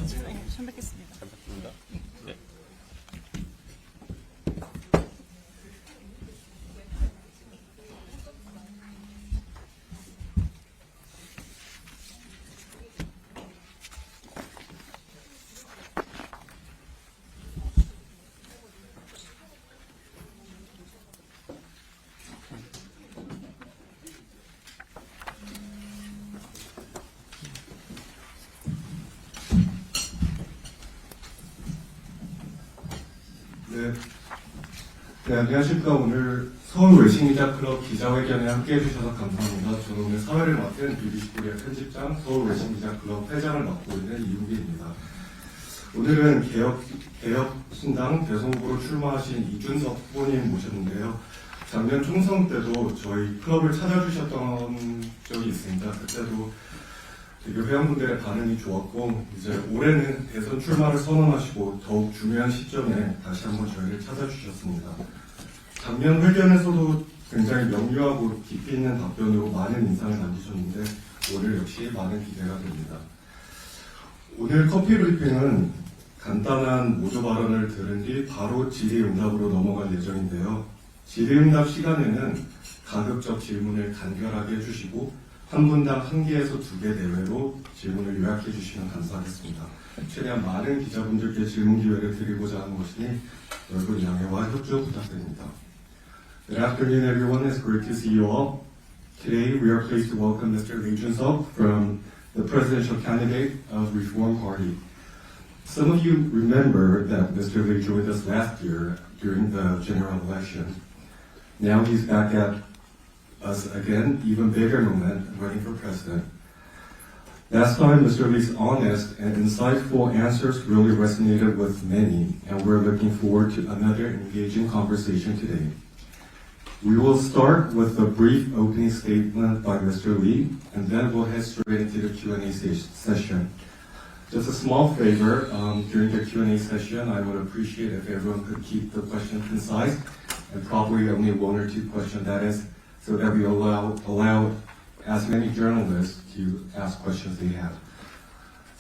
처음 뵙겠습니다. 잘 부탁드립니다. 네. 네, 안녕하십니까. 오늘 서울 외신기자클럽 기자회견에 함께 해주셔서 감사합니다. 저는 오늘 사회를 맡은 BBC-코리아 편집장, 서울 외신기자클럽 회장을 맡고 있는 이웅기입니다. 오늘은 개혁신당 대선후보로 출마하신 이준석 후보님 모셨는데요. 작년 총선 때도 저희 클럽을 찾아주셨던 적이 있습니다. 그때도 되게 회원분들의 반응이 좋았고, 이제 올해는 대선 출마를 선언하시고 더욱 중요한 시점에 다시 한번 저희를 찾아주셨습니다. 작년 회견에서도 굉장히 명료하고 깊이 있는 답변으로 많은 인상을 남기셨는데 오늘 역시 많은 기대가 됩니다. 오늘 커피 브리핑은 간단한 모조 발언을 들은 뒤 바로 질의응답으로 넘어갈 예정인데요. 질의응답 시간에는 가급적 질문을 간결하게 해주시고 한 분당 1개에서 2개 내외로 질문을 요약해 주시면 감사하겠습니다. 최대한 많은 기자분들께 질문 기회를 드리고자 하는 것이니 여러분 양해와 협조 부탁드립니다. Good afternoon, everyone. It's great to see you all. Today, we are pleased to welcome Mr. Lee Jun-seok from the presidential candidate of Reform Party. Some of you remember that Mr. Lee joined us last year during the general election. Now he's back at us again, even bigger moment, running for president. Last time, Mr. Lee's honest and insightful answers really resonated with many, and we're looking forward to another engaging conversation today. We will start with a brief opening statement by Mr. Lee, and then we'll head straight into the Q&A session. Just a small favor, during the Q&A session, I would appreciate if everyone could keep the question concise, and probably only 1 or 2 questions, that is, so that we allow as many journalists to ask questions they have.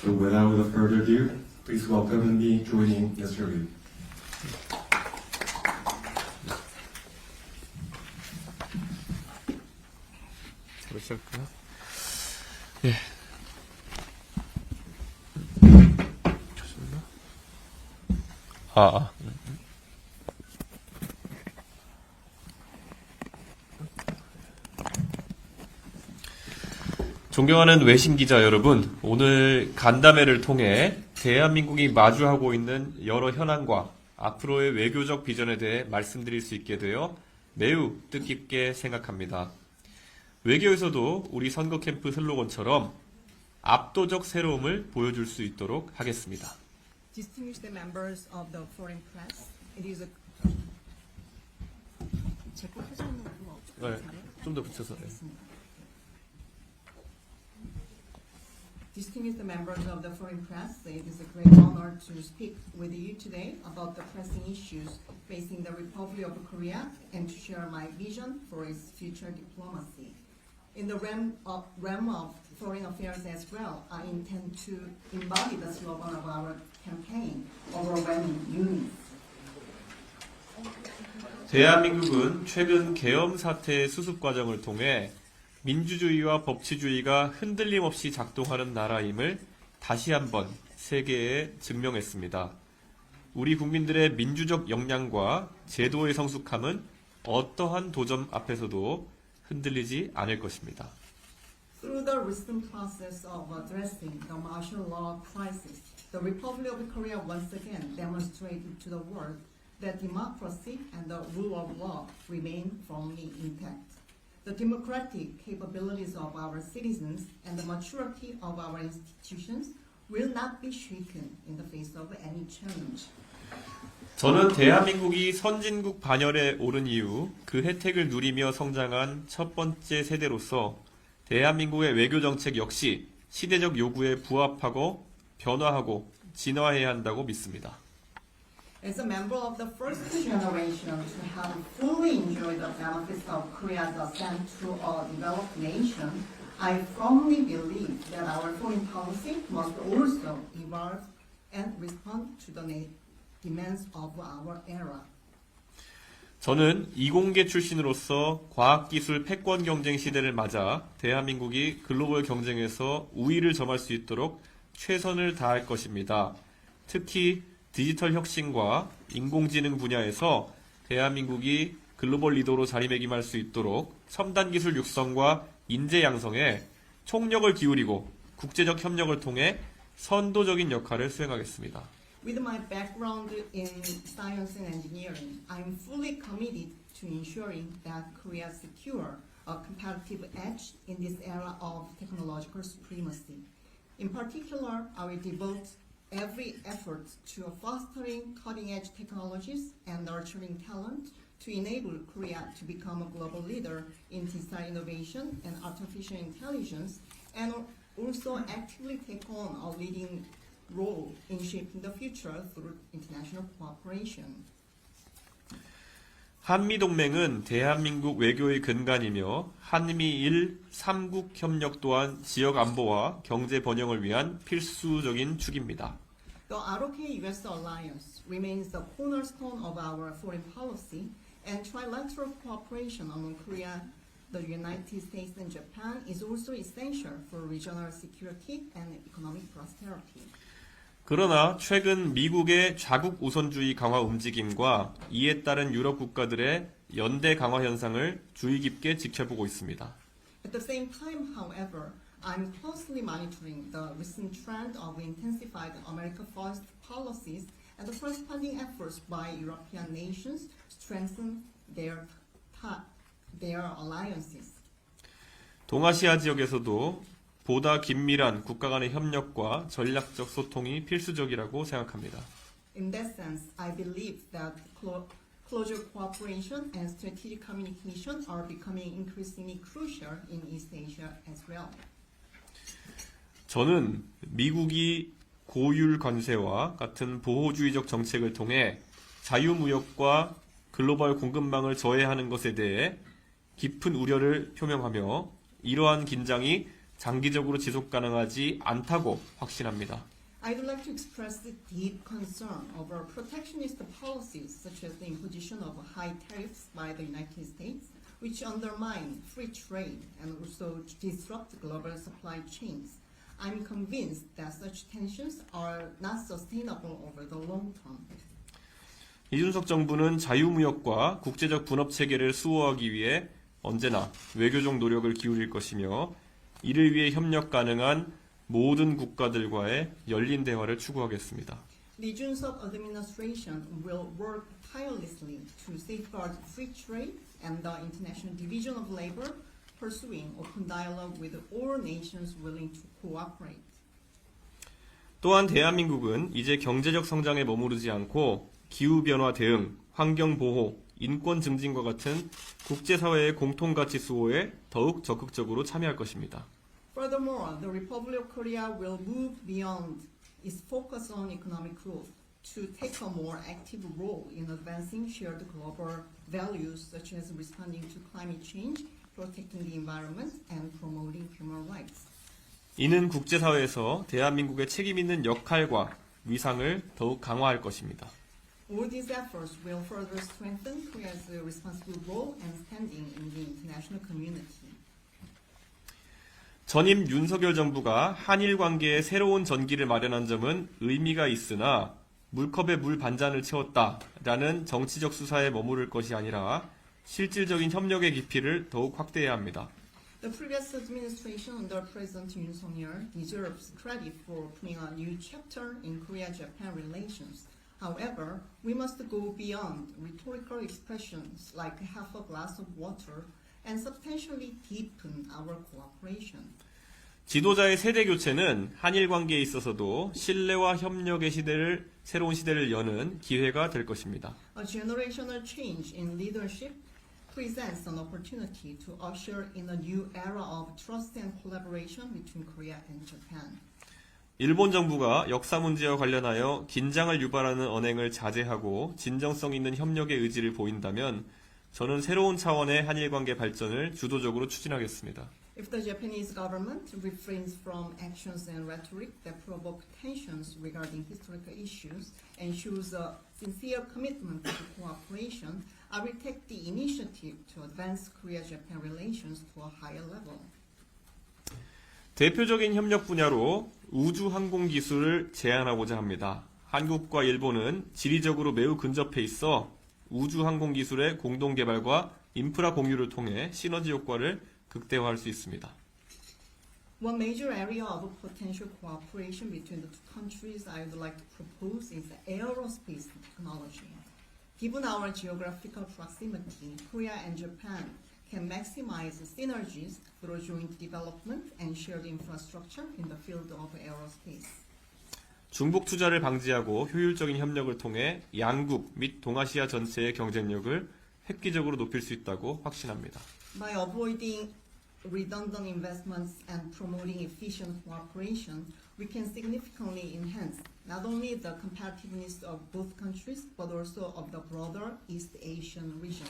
So without further ado, please welcome me joining Mr. Lee. 시작할까요? 예. 좋습니다. 존경하는 외신 기자 여러분, 오늘 간담회를 통해 대한민국이 마주하고 있는 여러 현안과 앞으로의 외교적 비전에 대해 말씀드릴 수 있게 되어 매우 뜻깊게 생각합니다. 외교에서도 우리 선거 캠프 슬로건처럼 압도적 새로움을 보여줄 수 있도록 하겠습니다. Distinguished members of the foreign press, it is a 제거 표정으로 네, 좀 더 붙여서. 네. Distinguished members of the foreign press, it is a great honor to speak with you today about the pressing issues facing the Republic of Korea and to share my vision for its future diplomacy. In the realm of foreign affairs as well, I intend to embody the slogan of our campaign, Overwhelming Unity. 대한민국은 최근 계엄 사태의 수습 과정을 통해 민주주의와 법치주의가 흔들림 없이 작동하는 나라임을 다시 한번 세계에 증명했습니다. 우리 국민들의 민주적 역량과 제도의 성숙함은 어떠한 도전 앞에서도 흔들리지 않을 것입니다. Through the recent process of addressing the martial law crisis, the Republic of Korea once again demonstrated to the world that democracy and the rule of law remain firmly intact. The democratic capabilities of our citizens and the maturity of our institutions will not be shaken in the face of any challenge. 저는 대한민국이 선진국 반열에 오른 이후 그 혜택을 누리며 성장한 첫 번째 세대로서 대한민국의 외교 정책 역시 시대적 요구에 부합하고 변화하고 진화해야 한다고 믿습니다. As a member of the first generation to have fully enjoyed the benefits of Korea's ascent to a developed nation, I firmly believe that our foreign policy must also evolve and respond to the demands of our era. 저는 이공계 출신으로서 과학기술 패권 경쟁 시대를 맞아 대한민국이 글로벌 경쟁에서 우위를 점할 수 있도록 최선을 다할 것입니다. 특히 디지털 혁신과 인공지능 분야에서 대한민국이 글로벌 리더로 자리매김할 수 있도록 첨단 기술 육성과 인재 양성에 총력을 기울이고 국제적 협력을 통해 선도적인 역할을 수행하겠습니다. With my background in science and engineering, I'm fully committed to ensuring that Korea secure a competitive edge in this era of technological supremacy. In particular, I will devote every effort to fostering cutting-edge technologies and nurturing talent to enable Korea to become a global leader in design innovation and artificial intelligence, and also actively take on a leading role in shaping the future through international cooperation. 한미동맹은 대한민국 외교의 근간이며 한미일 3국 협력 또한 지역 안보와 경제 번영을 위한 필수적인 축입니다. The ROK-US alliance remains the cornerstone of our foreign policy, and trilateral cooperation among Korea, the United States, and Japan is also essential for regional security and economic prosperity. 그러나 최근 미국의 자국 우선주의 강화 움직임과 이에 따른 유럽 국가들의 연대 강화 현상을 주의 깊게 지켜보고 있습니다. At the same time, however, I'm closely monitoring the recent trend of intensified America First policies and the corresponding efforts by European nations to strengthen their alliances. 동아시아 지역에서도 보다 긴밀한 국가 간의 협력과 전략적 소통이 필수적이라고 생각합니다. In that sense, I believe that closer cooperation and strategic communication are becoming increasingly crucial in East Asia as well. 저는 미국이 고율 관세와 같은 보호주의적 정책을 통해 자유무역과 글로벌 공급망을 저해하는 것에 대해 깊은 우려를 표명하며 이러한 긴장이 장기적으로 지속 가능하지 않다고 확신합니다. I'd like to express the deep concern over protectionist policies such as the imposition of high tariffs by the United States, which undermine free trade and also disrupt global supply chains. I'm convinced that such tensions are not sustainable over the long term. 이준석 정부는 자유무역과 국제적 분업체계를 수호하기 위해 언제나 외교적 노력을 기울일 것이며 이를 위해 협력 가능한 모든 국가들과의 열린 대화를 추구하겠습니다. The Junseok administration will work tirelessly to safeguard free trade and the international division of labor, pursuing open dialogue with all nations willing to cooperate. 또한 대한민국은 이제 경제적 성장에 머무르지 않고 기후변화 대응, 환경보호, 인권 증진과 같은 국제사회의 공통가치 수호에 더욱 적극적으로 참여할 것입니다. Furthermore, the Republic of Korea will move beyond its focus on economic growth to take a more active role in advancing shared global values such as responding to climate change, protecting the environment, and promoting human rights. 이는 국제사회에서 대한민국의 책임 있는 역할과 위상을 더욱 강화할 것입니다. All these efforts will further strengthen Korea's responsible role and standing in the international community. 전임 윤석열 정부가 한일 관계에 새로운 전기를 마련한 점은 의미가 있으나 물컵에 물 반잔을 채웠다라는 정치적 수사에 머무를 것이 아니라 실질적인 협력의 깊이를 더욱 확대해야 합니다. The previous administration under President Yoon Suk-yeol deserves credit for opening a new chapter in Korea-Japan relations. However, we must go beyond rhetorical expressions like half a glass of water and substantially deepen our cooperation. 지도자의 세대 교체는 한일 관계에 있어서도 신뢰와 협력의 새로운 시대를 여는 기회가 될 것입니다. A generational change in leadership presents an opportunity to usher in a new era of trust and collaboration between Korea and Japan. 일본 정부가 역사 문제와 관련하여 긴장을 유발하는 언행을 자제하고 진정성 있는 협력의 의지를 보인다면 저는 새로운 차원의 한일 관계 발전을 주도적으로 추진하겠습니다. If the Japanese government refrains from actions and rhetoric that provoke tensions regarding historical issues and shows a sincere commitment to cooperation, I will take the initiative to advance Korea-Japan relations to a higher level. 대표적인 협력 분야로 우주 항공 기술을 제안하고자 합니다. 한국과 일본은 지리적으로 매우 근접해 있어 우주 항공 기술의 공동 개발과 인프라 공유를 통해 시너지 효과를 극대화할 수 있습니다. One major area of potential cooperation between the two countries I would like to propose is aerospace technology. Given our geographical proximity, Korea and Japan can maximize synergies through joint development and shared infrastructure in the field of aerospace. 중복 투자를 방지하고 효율적인 협력을 통해 양국 및 동아시아 전체의 경쟁력을 획기적으로 높일 수 있다고 확신합니다. By avoiding redundant investments and promoting efficient cooperation, we can significantly enhance not only the competitiveness of both countries but also of the broader East Asian region.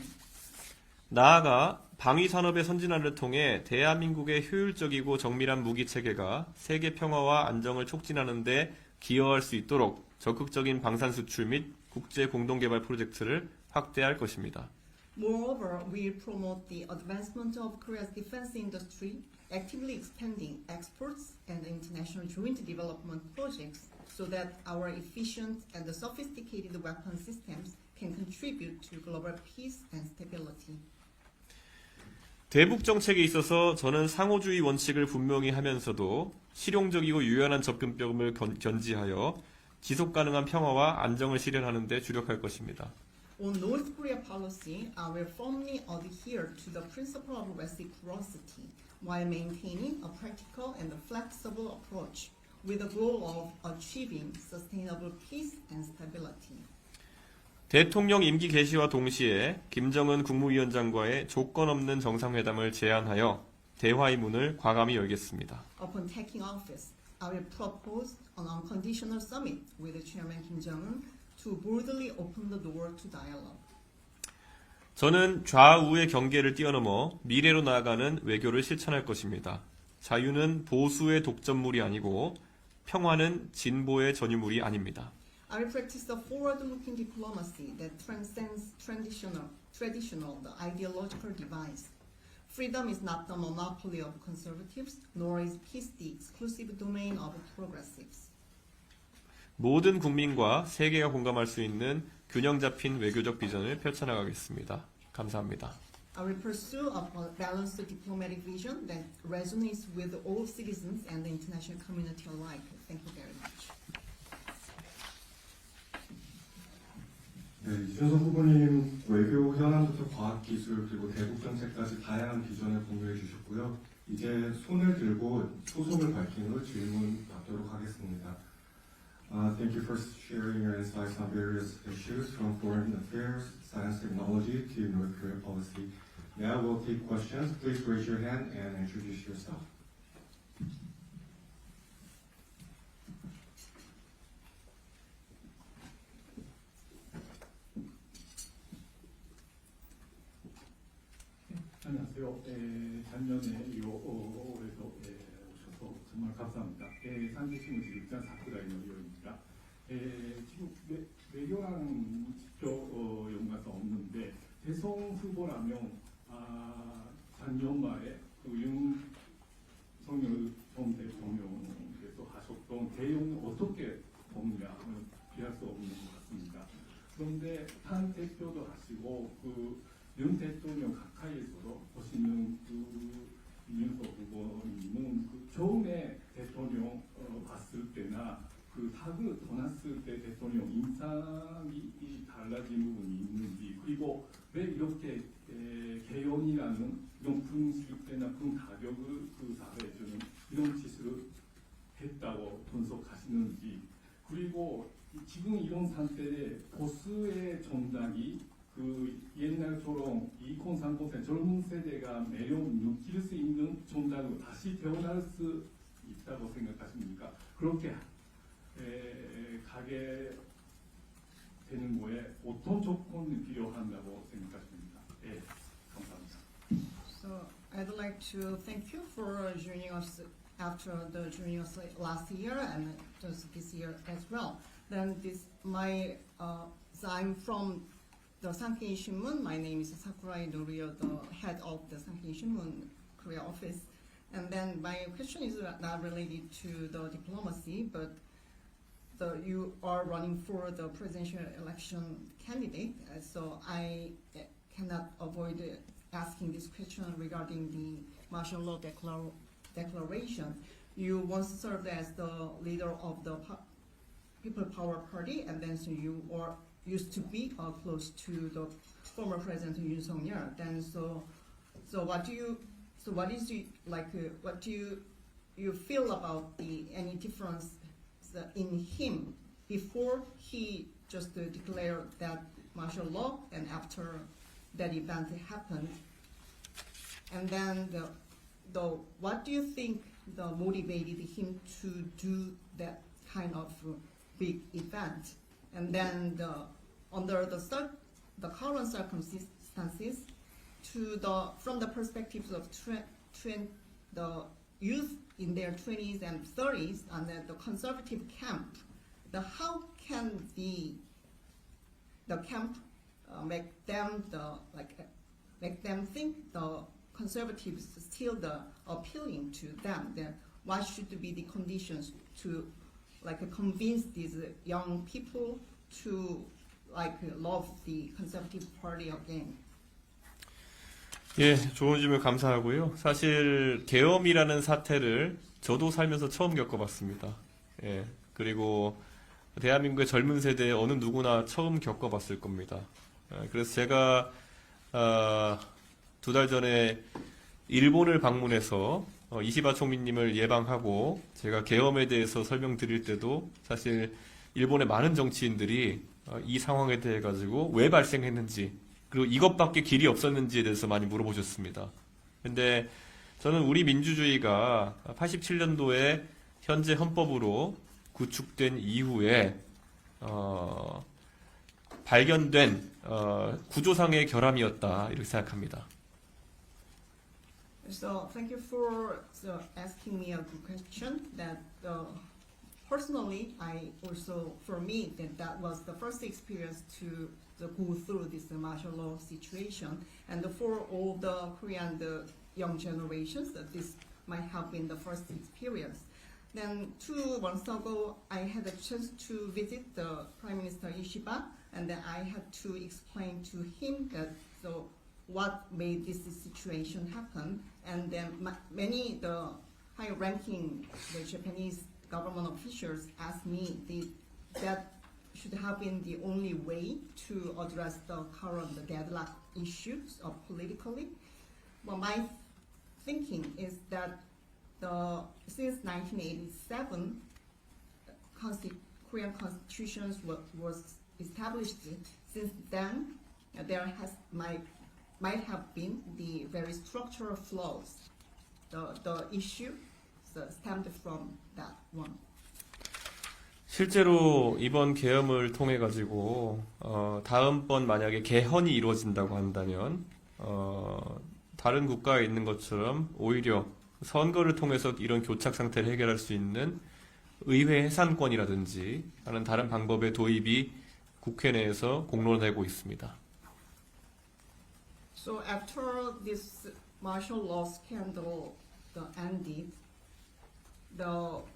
나아가 방위 산업의 선진화를 통해 대한민국의 효율적이고 정밀한 무기 체계가 세계 평화와 안정을 촉진하는 데 기여할 수 있도록 적극적인 방산 수출 및 국제 공동 개발 프로젝트를 확대할 것입니다. Moreover, we will promote the advancement of Korea's defense industry, actively expanding exports and international joint development projects so that our efficient and sophisticated weapon systems can contribute to global peace and stability. 대북 정책에 있어서 저는 상호주의 원칙을 분명히 하면서도 실용적이고 유연한 접근법을 견지하여 지속 가능한 평화와 안정을 실현하는 데 주력할 것입니다. On North Korea policy, I will firmly adhere to the principle of reciprocity while maintaining a practical and flexible approach with the goal of achieving sustainable peace and stability. 대통령 임기 개시와 동시에 김정은 국무위원장과의 조건 없는 정상회담을 제안하여 대화의 문을 과감히 열겠습니다. Upon taking office, I will propose an unconditional summit with Chairman Kim Jong-un to boldly open the door to dialogue. 저는 좌우의 경계를 뛰어넘어 미래로 나아가는 외교를 실천할 것입니다. 자유는 보수의 독점물이 아니고 평화는 진보의 전유물이 아닙니다. I will practice a forward-looking diplomacy that transcends traditional the ideological device. Freedom is not the monopoly of conservatives, nor is peace the exclusive domain of progressives. 모든 국민과 세계가 공감할 수 있는 균형 잡힌 외교적 비전을 펼쳐나가겠습니다. 감사합니다. I will pursue a balanced diplomatic vision that resonates with all citizens and the international community alike. Thank you very much. 네, 이준석 후보님 외교 현안부터 과학기술 그리고 대북 정책까지 다양한 비전을 공유해 주셨고요. 이제 손을 들고 소속을 밝힌 후 질문 받도록 하겠습니다. Thank you for sharing your insights on various issues from foreign affairs, science, technology to North Korea policy. Now we'll take questions. Please raise your hand and introduce yourself. 안녕하세요. 작년에 올해도 오셔서 정말 감사합니다. 산지신문 지급자 사쿠라이 노리오입니다. 지금 외교랑 직접 연관성 없는데 대선 후보라면 작년말에 윤석열 전 대통령께서 하셨던 대응을 어떻게 보느냐 피할 수 없는 것 같습니다. 그런데 한 대표도 하시고 윤 대통령 가까이에서 보시는 이준석 후보님은 처음에 대통령 봤을 때나 탁을 떠났을 때 대통령 인상이 달라진 부분이 있는지 그리고 왜 이렇게 개헌이라는 이런 분실때나 분 가격을 사회에 주는 이런 짓을 했다고 분석하시는지 그리고 지금 이런 상태에 보수의 정당이 옛날처럼 2030세 젊은 세대가 매력 느낄 수 있는 정당으로 다시 태어날 수 있다고 생각하십니까? 그렇게 가게 되는 거에 어떤 조건이 필요한다고 생각하십니까? 네, 감사합니다. So, I'd like to thank you for joining us after the joining us last year and just this year as well. Then so I'm from the Sankei Shinmun. My name is Sakurai Norio, the head of the Sankei Shinmun Korea office. And then my question is not related to the diplomacy, but you are running for the presidential election candidate, so I cannot avoid asking this question regarding the martial law declaration. You once served as the leader of the People Power Party, and then so you used to be close to the former President Yoon Suk-yeol. Then what do you feel about any difference in him before he just declared that martial law and after that event happened? And then what do you think motivated him to do that kind of big event? And then under the current circumstances, from the perspectives of the youth in their 20s and 30s and the conservative camp, how can the camp make them think the conservatives still appealing to them? Then what should be the conditions to convince these young people to love the Conservative Party again? 예, 좋은 질문 감사하고요. 사실 계엄이라는 사태를 저도 살면서 처음 겪어봤습니다. 예, 그리고 대한민국의 젊은 세대 어느 누구나 처음 겪어봤을 겁니다. 그래서 제가 2달 전에 일본을 방문해서 이시바 총리님을 예방하고 제가 계엄에 대해서 설명드릴 때도 사실 일본의 많은 정치인들이 이 상황에 대해 가지고 왜 발생했는지, 그리고 이것밖에 길이 없었는지에 대해서 많이 물어보셨습니다. 근데 저는 우리 민주주의가 87년도에 현재 헌법으로 구축된 이후에 발견된 구조상의 결함이었다, 이렇게 생각합니다. So thank you for asking me a good question. That personally, for me, that was the first experience to go through this martial law situation, and for all the Korean young generations, this might have been the first experience. Then 2 months ago, I had a chance to visit the Prime Minister Ishiba, and then I had to explain to him what made this situation happen. And then many the high-ranking Japanese government officials asked me that should have been the only way to address the current deadlock issues politically. But my thinking is that since 1987, Korean constitution was established. Since then, there might have been the very structural flaws. The issue stemmed from that one. 실제로 이번 계엄을 통해 가지고 다음번 만약에 개헌이 이루어진다고 한다면 다른 국가에 있는 것처럼 오히려 선거를 통해서 이런 교착 상태를 해결할 수 있는 의회 해산권이라든지 하는 다른 방법의 도입이 국회 내에서 공론되고 있습니다. So after this martial law scandal ended,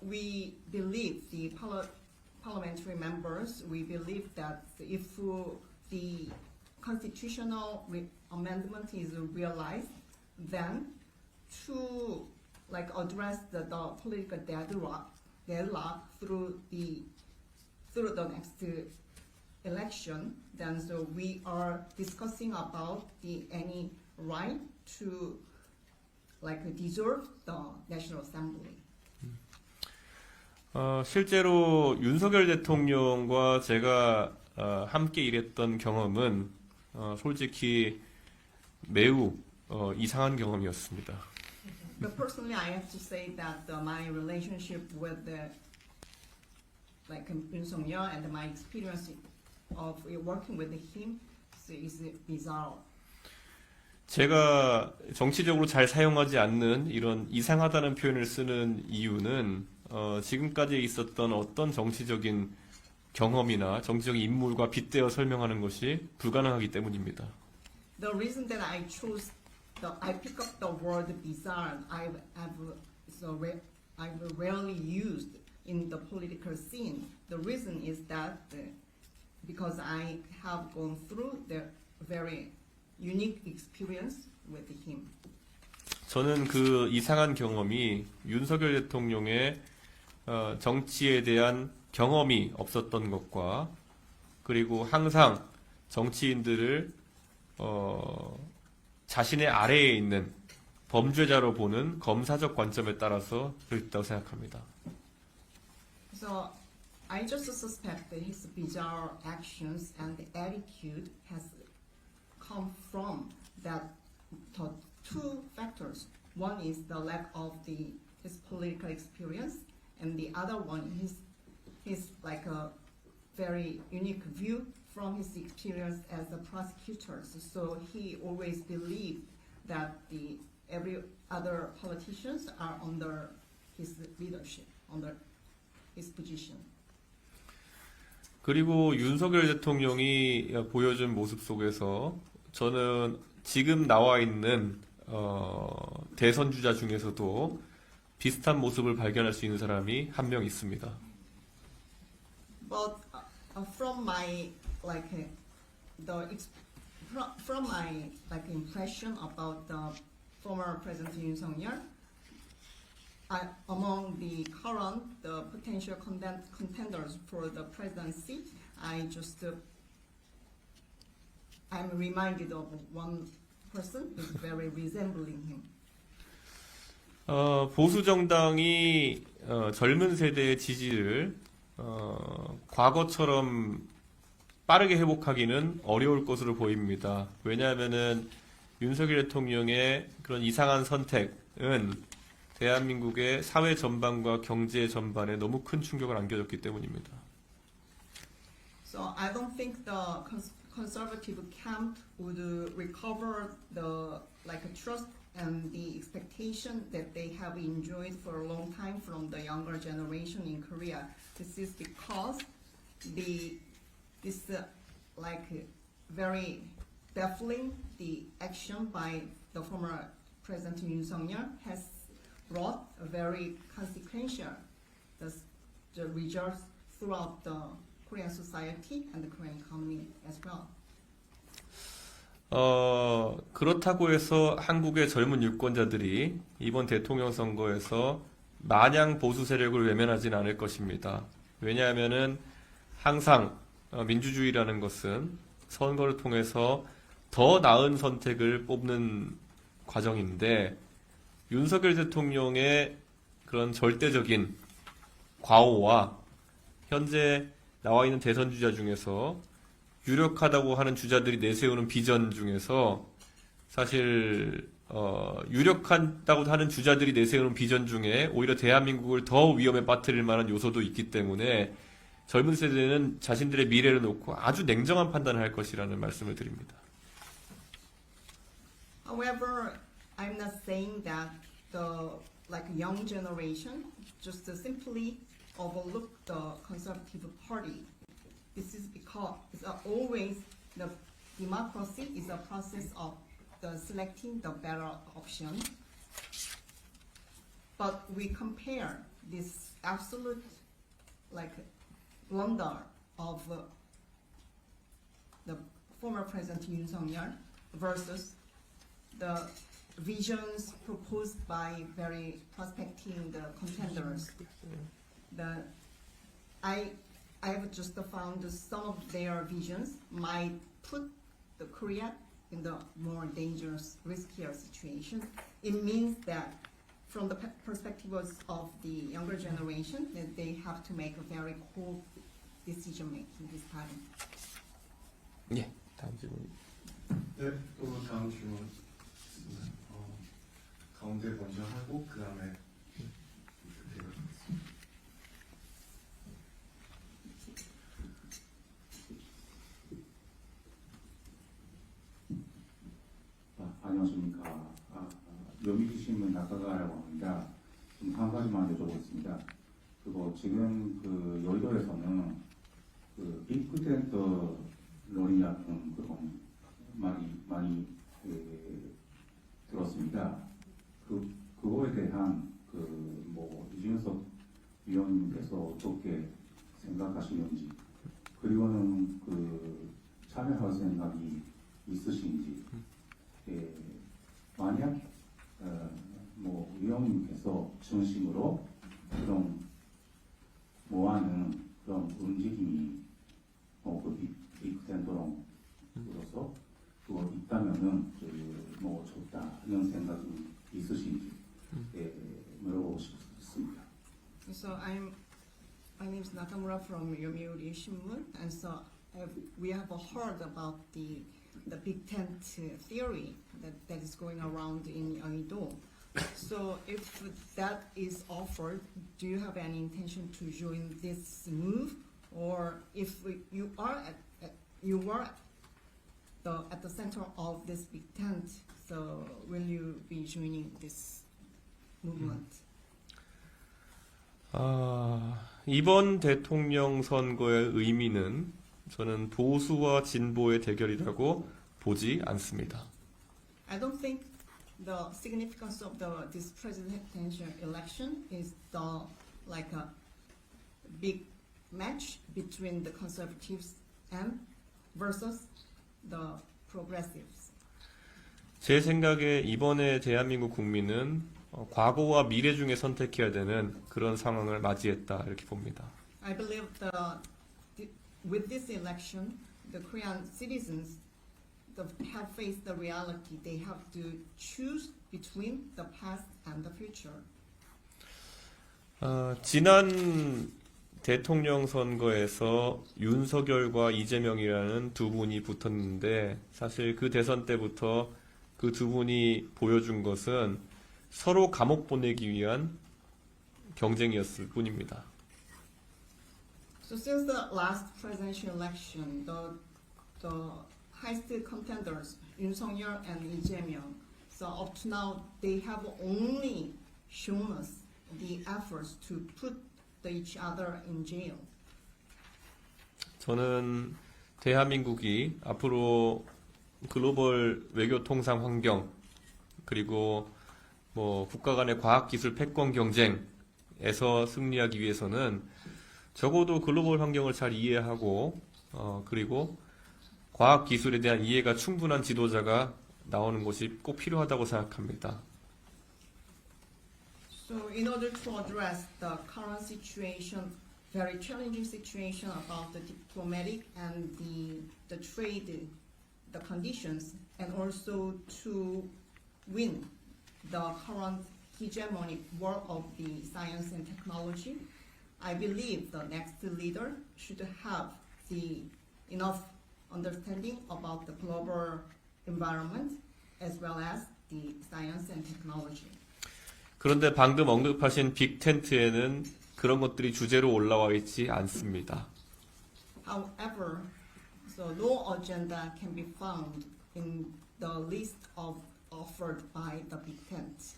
we believe the parliamentary members, we believe that if the constitutional amendment is realized, then to address the political deadlock through the next election, then so we are discussing about any right to dissolve the National Assembly. 실제로 윤석열 대통령과 제가 함께 일했던 경험은 솔직히 매우 이상한 경험이었습니다. But personally, I have to say that my relationship with Yoon Suk-yeol and my experience of working with him is bizarre. 제가 정치적으로 잘 사용하지 않는 이런 이상하다는 표현을 쓰는 이유는 지금까지 있었던 어떤 정치적인 경험이나 정치적인 인물과 빗대어 설명하는 것이 불가능하기 때문입니다. The reason that I pick up the word bizarre, I've rarely used in the political scene. The reason is that because I have gone through the very unique experience with him. 저는 그 이상한 경험이 윤석열 대통령의 정치에 대한 경험이 없었던 것과 그리고 항상 정치인들을 자신의 아래에 있는 범죄자로 보는 검사적 관점에 따라서 그렇다고 생각합니다. So I just suspect that his bizarre actions and attitude has come from that two factors. One is the lack of his political experience, and the other one is like a very unique view from his experience as a prosecutor. So he always believed that every other politicians are under his leadership, under his position. 그리고 윤석열 대통령이 보여준 모습 속에서 저는 지금 나와 있는 대선 주자 중에서도 비슷한 모습을 발견할 수 있는 사람이 한 명 있습니다. But from my impression about the former President Yoon Suk-yeol, among the potential contenders for the presidency, I'm reminded of one person who's very resembling him. 보수 정당이 젊은 세대의 지지를 과거처럼 빠르게 회복하기는 어려울 것으로 보입니다. 왜냐하면은 윤석열 대통령의 그런 이상한 선택은 대한민국의 사회 전반과 경제 전반에 너무 큰 충격을 안겨줬기 때문입니다. So I don't think the conservative camp would recover the trust and the expectation that they have enjoyed for a long time from the younger generation in Korea. This is because very baffling the action by the former President Yoon Suk-yeol has brought a very consequential the results throughout the Korean society and the Korean economy as well. 그렇다고 해서 한국의 젊은 유권자들이 이번 대통령 선거에서 마냥 보수 세력을 외면하진 않을 것입니다. 왜냐하면은 항상 민주주의라는 것은 선거를 통해서 더 나은 선택을 뽑는 과정인데 윤석열 대통령의 그런 절대적인 과오와 현재 나와 있는 대선 주자 중에서 유력하다고 하는 주자들이 내세우는 비전 중에서 사실 유력하다고 하는 주자들이 내세우는 비전 중에 오히려 대한민국을 더 위험에 빠뜨릴 만한 요소도 있기 때문에 젊은 세대는 자신들의 미래를 놓고 아주 냉정한 판단을 할 것이라는 말씀을 드립니다. However, I'm not saying that the young generation just simply overlook the Conservative Party. This is because always the democracy is a process of selecting the better option. But we compare this absolute blunder of the former President Yoon Suk-yeol versus the visions proposed by very prospecting the contenders. I have just found some of their visions might put the Korea in the more dangerous, riskier situation. It means that from the perspectives of the younger generation, that they have to make a very cool decision making this time. 예, 다음 질문. 네, 또 다음 질문 있습니다. 가운데 먼저 하고 그 다음에 안녕하십니까. 묘미신문 작가라고 합니다. 좀 한 가지만 여쭤보겠습니다. 그거 지금 그 여의도에서는 그 빅텐트 론이라는 그런 말이 많이 들었습니다. 그거에 대한 뭐 이준석 위원님께서 어떻게 생각하시는지, 그리고는 참여할 생각이 있으신지, 만약 뭐 위원님께서 중심으로 그런 모아는 그런 움직임이 빅텐트론으로서 그거 있다면은 뭐 좋다는 생각이 있으신지 물어보고 싶습니다. So my name is Nakamura from Yomiuri Shimbun, and so we have heard about the big tent theory that is going around in Yeouido. So if that is offered, do you have any intention to join this move, or if you are at the center of this big tent, so will you be joining this movement? 이번 대통령 선거의 의미는 저는 보수와 진보의 대결이라고 보지 않습니다. I don't think the significance of this presidential election is like a big match between the conservatives and versus the progressives. 제 생각에 이번에 대한민국 국민은 과거와 미래 중에 선택해야 되는 그런 상황을 맞이했다 이렇게 봅니다. I believe with this election, the Korean citizens have faced the reality. They have to choose between the past and the future. 지난 대통령 선거에서 윤석열과 이재명이라는 두 분이 붙었는데 사실 그 대선 때부터 그 두 분이 보여준 것은 서로 감옥 보내기 위한 경쟁이었을 뿐입니다. So since the last presidential election, the highest contenders, Yoon Suk-yeol and Lee Jae-myung, so up to now they have only shown us the efforts to put each other in jail. 저는 대한민국이 앞으로 글로벌 외교 통상 환경 그리고 뭐 국가 간의 과학기술 패권 경쟁에서 승리하기 위해서는 적어도 글로벌 환경을 잘 이해하고 그리고 과학기술에 대한 이해가 충분한 지도자가 나오는 것이 꼭 필요하다고 생각합니다. So in order to address the current situation, very challenging situation about the diplomatic and the trade, the conditions, and also to win the current hegemonic war of the science and technology, I believe the next leader should have enough understanding about the global environment as well as the science and technology. 그런데 방금 언급하신 빅텐트에는 그런 것들이 주제로 올라와 있지 않습니다. However, so no agenda can be found in the list offered by the big tent.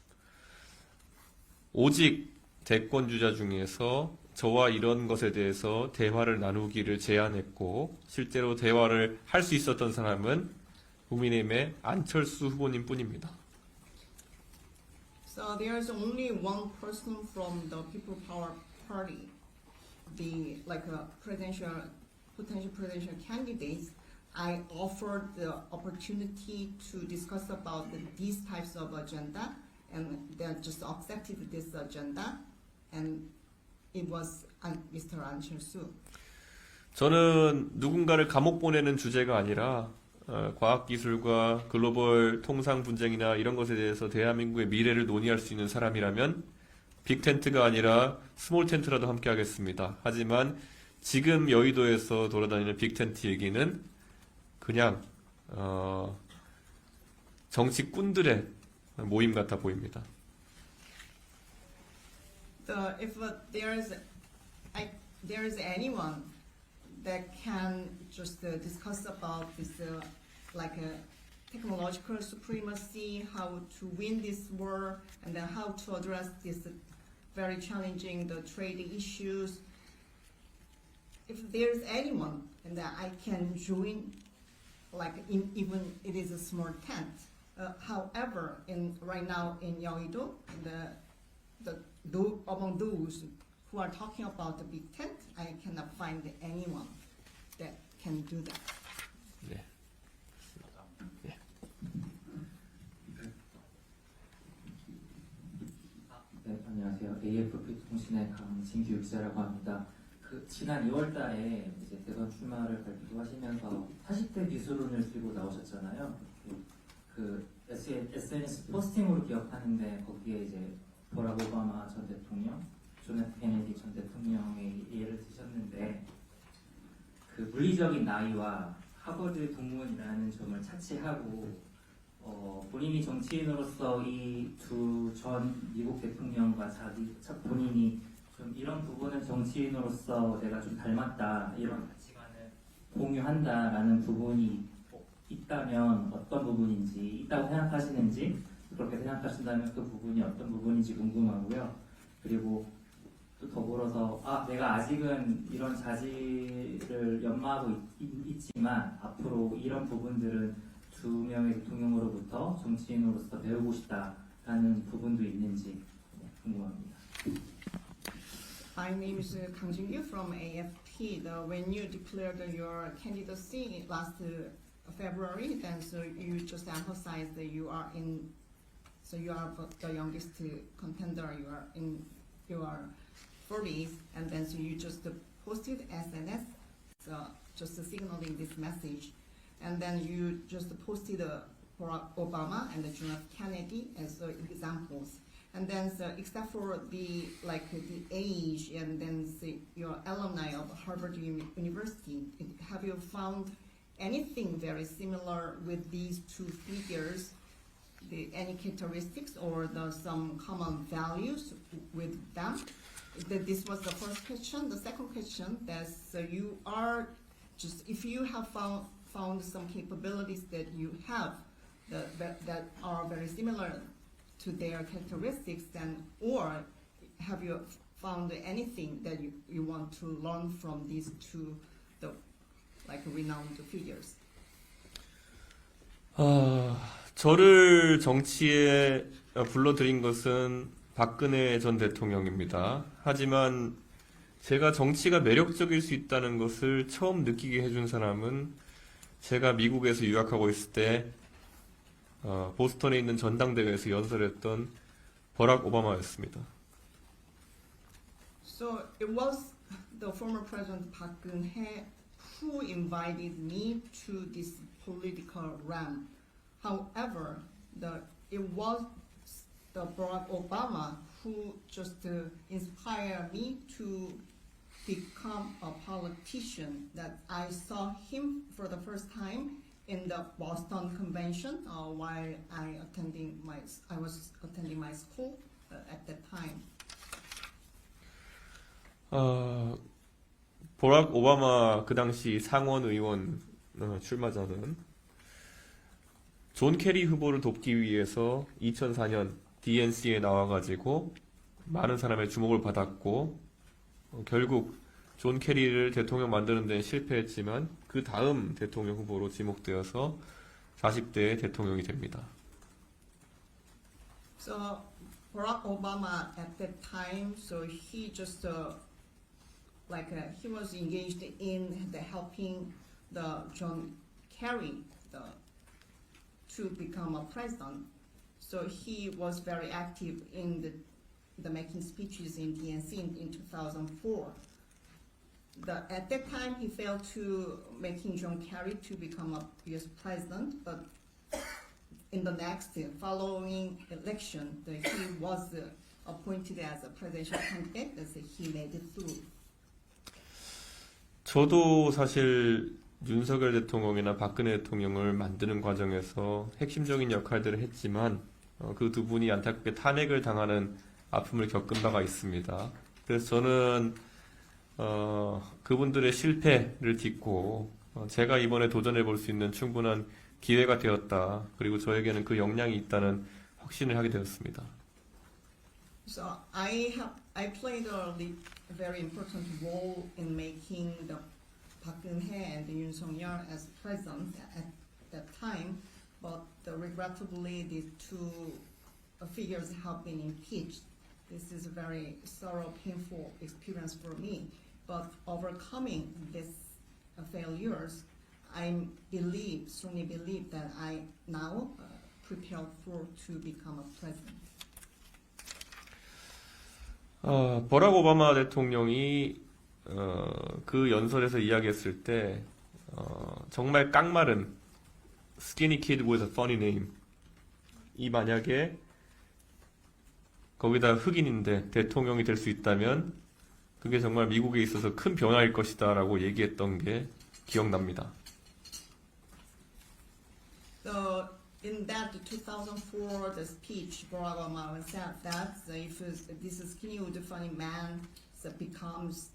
오직 대권주자 중에서 저와 이런 것에 대해서 대화를 나누기를 제안했고 실제로 대화를 할 수 있었던 사람은 국민의힘의 안철수 후보님 뿐입니다. So there's only one person from the People Power Party, potential presidential candidates. I offered the opportunity to discuss about these types of agenda, and they just accepted this agenda, and it was Mr. An Cheol-soo. 저는 누군가를 감옥 보내는 주제가 아니라 과학기술과 글로벌 통상 분쟁이나 이런 것에 대해서 대한민국의 미래를 논의할 수 있는 사람이라면 빅텐트가 아니라 스몰텐트라도 함께 하겠습니다. 하지만 지금 여의도에서 돌아다니는 빅텐트 얘기는 그냥 정치꾼들의 모임 같아 보입니다. If there is anyone that can just discuss about this technological supremacy, how to win this war, and then how to address this very challenging the trade issues. If there's anyone and that I can join, like even it is a small tent. However, right now in Yeouido, among those who are talking about the big tent, I cannot find anyone that can do that. 네. 네. 네, 안녕하세요. AFP 통신의 강진규 기자라고 합니다. 지난 2월달에 이제 대선 출마를 발표하시면서 40대 미술론을 들고 나오셨잖아요. SNS 포스팅으로 기억하는데 거기에 이제 버락 오바마 전 대통령, 존 F 케네디 전 대통령의 예를 드셨는데 물리적인 나이와 하버드 동문이라는 점을 차치하고 본인이 정치인으로서 이 두 전 미국 대통령과 본인이 좀 이런 부분은 정치인으로서 내가 좀 닮았다, 이런 가치관을 공유한다라는 부분이 있다면 어떤 부분인지, 있다고 생각하시는지, 그렇게 생각하신다면 그 부분이 어떤 부분인지 궁금하고요. 그리고 또 더불어서 내가 아직은 이런 자질을 연마하고 있지만 앞으로 이런 부분들은 두 명의 대통령으로부터 정치인으로서 배우고 싶다라는 부분도 있는지 궁금합니다. My name is Kang Jin-gyu from AFP. When you declared your candidacy last February, then so you just emphasized that you are the youngest contender. You are in your 40s, and then so you just posted SNS, so just signaling this message, and then you just posted Barack Obama and John F. Kennedy as examples. And then, so except for the age, and then your alumni of Harvard University, have you found anything very similar with these two figures? Any characteristics or some common values with them? This was the first question. The second question, you are if you have found some capabilities that you have that are very similar to their characteristics, then, or have you found anything that you want to learn from these two, renowned figures? 저를 정치에 불러들인 것은 박근혜 전 대통령입니다. 하지만 제가 정치가 매력적일 수 있다는 것을 처음 느끼게 해준 사람은 제가 미국에서 유학하고 있을 때 보스턴에 있는 전당대회에서 연설했던 버락 오바마였습니다. So it was the former President Park Geun-hye who invited me to this political realm. However, it was the Barack Obama who just inspired me to become a politician. That I saw him for the first time in the Boston Convention while I was attending my school at that time. 버락 오바마 그 당시 상원 의원 출마자는 존 케리 후보를 돕기 위해서 2004년 DNC에 나와가지고 많은 사람의 주목을 받았고 결국 존 케리를 대통령 만드는 데는 실패했지만 그 다음 대통령 후보로 지목되어서 40대 대통령이 됩니다. So Barack Obama at that time, so he just he was engaged in helping the John Kerry to become a president. So he was very active in the making speeches in DNC in 2004. At that time, he failed to making John Kerry to become a U.S. president, but in the next following election, he was appointed as a presidential candidate, as he made it through. 저도 사실 윤석열 대통령이나 박근혜 대통령을 만드는 과정에서 핵심적인 역할들을 했지만 그 두 분이 안타깝게 탄핵을 당하는 아픔을 겪은 바가 있습니다. 그래서 저는 그분들의 실패를 딛고 제가 이번에 도전해 볼 수 있는 충분한 기회가 되었다. 그리고 저에게는 그 역량이 있다는 확신을 하게 되었습니다. So I played a very important role in making the Park Geun-hye and Yoon Song-yeol as president at that time, but regrettably these two figures have been impeached. This is a very sorrow, painful experience for me. But overcoming these failures, I strongly believe that I now prepared to become a president. 버락 오바마 대통령이 그 연설에서 이야기했을 때 정말 깡마른 skinny kid with a funny name 이 만약에 거기다 흑인인데 대통령이 될 수 있다면 그게 정말 미국에 있어서 큰 변화일 것이다 라고 얘기했던 게 기억납니다. So in that 2004 the speech, Barack Obama said that if this skinny with a funny man becomes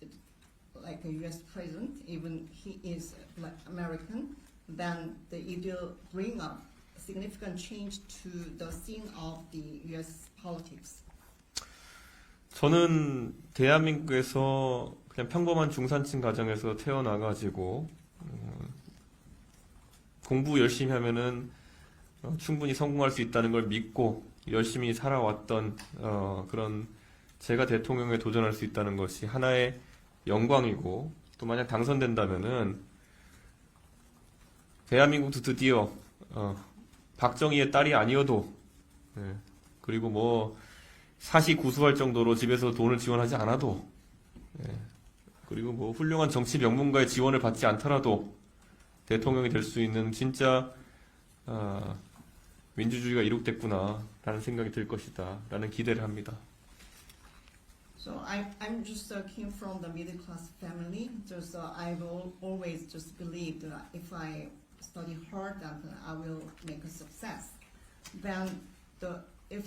like a U.S. president, even he is like American, then it will bring a significant change to the scene of the U.S. politics. 저는 대한민국에서 그냥 평범한 중산층 가정에서 태어나가지고 공부 열심히 하면은 충분히 성공할 수 있다는 걸 믿고 열심히 살아왔던 그런 제가 대통령에 도전할 수 있다는 것이 하나의 영광이고 또 만약 당선된다면은 대한민국도 드디어 박정희의 딸이 아니어도 그리고 뭐 사시 구수할 정도로 집에서 돈을 지원하지 않아도 그리고 뭐 훌륭한 정치 명문가의 지원을 받지 않더라도 대통령이 될 수 있는 진짜 민주주의가 이룩됐구나 라는 생각이 들 것이다 라는 기대를 합니다. So I'm just came from the middle class family. Just I will always just believe that if I study hard, that I will make a success. Then if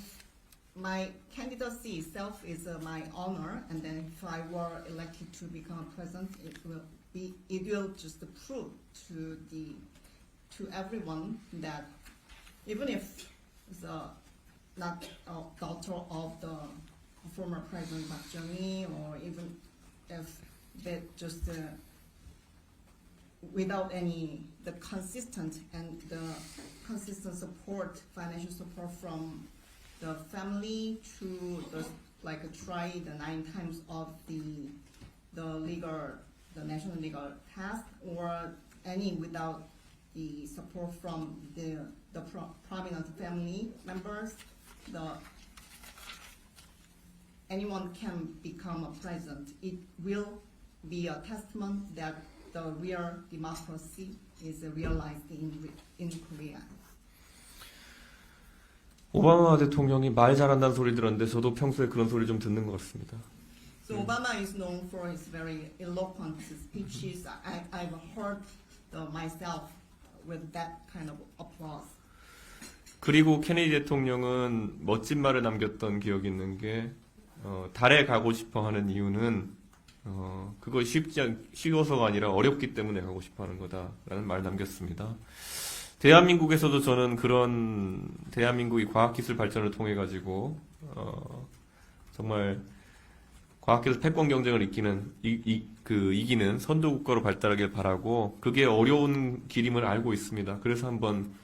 my candidacy itself is my honor, and then if I were elected to become a president, it will just prove to everyone that even if the not a daughter of the former President Park Geun-hye, or even if that just without the consistent support, financial support from the family to try the 9 times of the national legal task, or any without the support from the prominent family members, anyone can become a president. It will be a testament that the real democracy is realized in Korea. 오바마 대통령이 말 잘한다는 소리 들었는데 저도 평소에 그런 소리 좀 듣는 것 같습니다. So Obama is known for his very eloquent speeches. I've heard myself with that kind of applause. 그리고 케네디 대통령은 멋진 말을 남겼던 기억이 있는 게 달에 가고 싶어 하는 이유는 그거 쉬워서가 아니라 어렵기 때문에 가고 싶어 하는 거다라는 말을 남겼습니다. 대한민국에서도 저는 그런 대한민국이 과학기술 발전을 통해 가지고 정말 과학기술 패권 경쟁을 이기는 선도국가로 발달하길 바라고 그게 어려운 길임을 알고 있습니다. 그래서 한번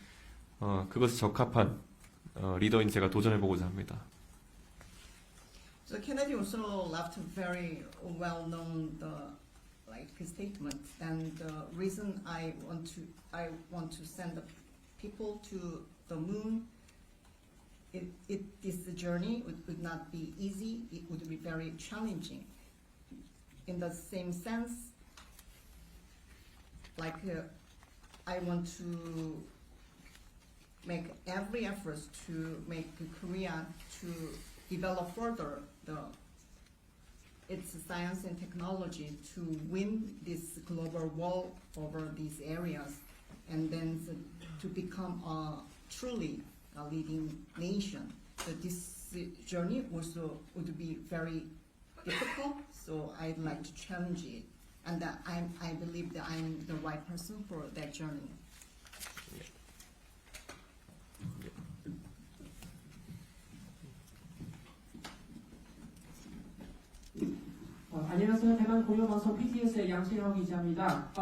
그것에 적합한 리더인 제가 도전해보고자 합니다. So Kennedy also left a very well-known statement, and the reason I want to send the people to the moon. This journey would not be easy. It would be very challenging. In the same sense, I want to make every effort to make Korea to develop further its science and technology to win this global war over these areas, and then to become truly a leading nation. So this journey also would be very difficult, so I'd like to challenge it, and I believe that I'm the right person for that journey. 안녕하세요. 대만 공영방송 PTS의 양신혁 기자입니다.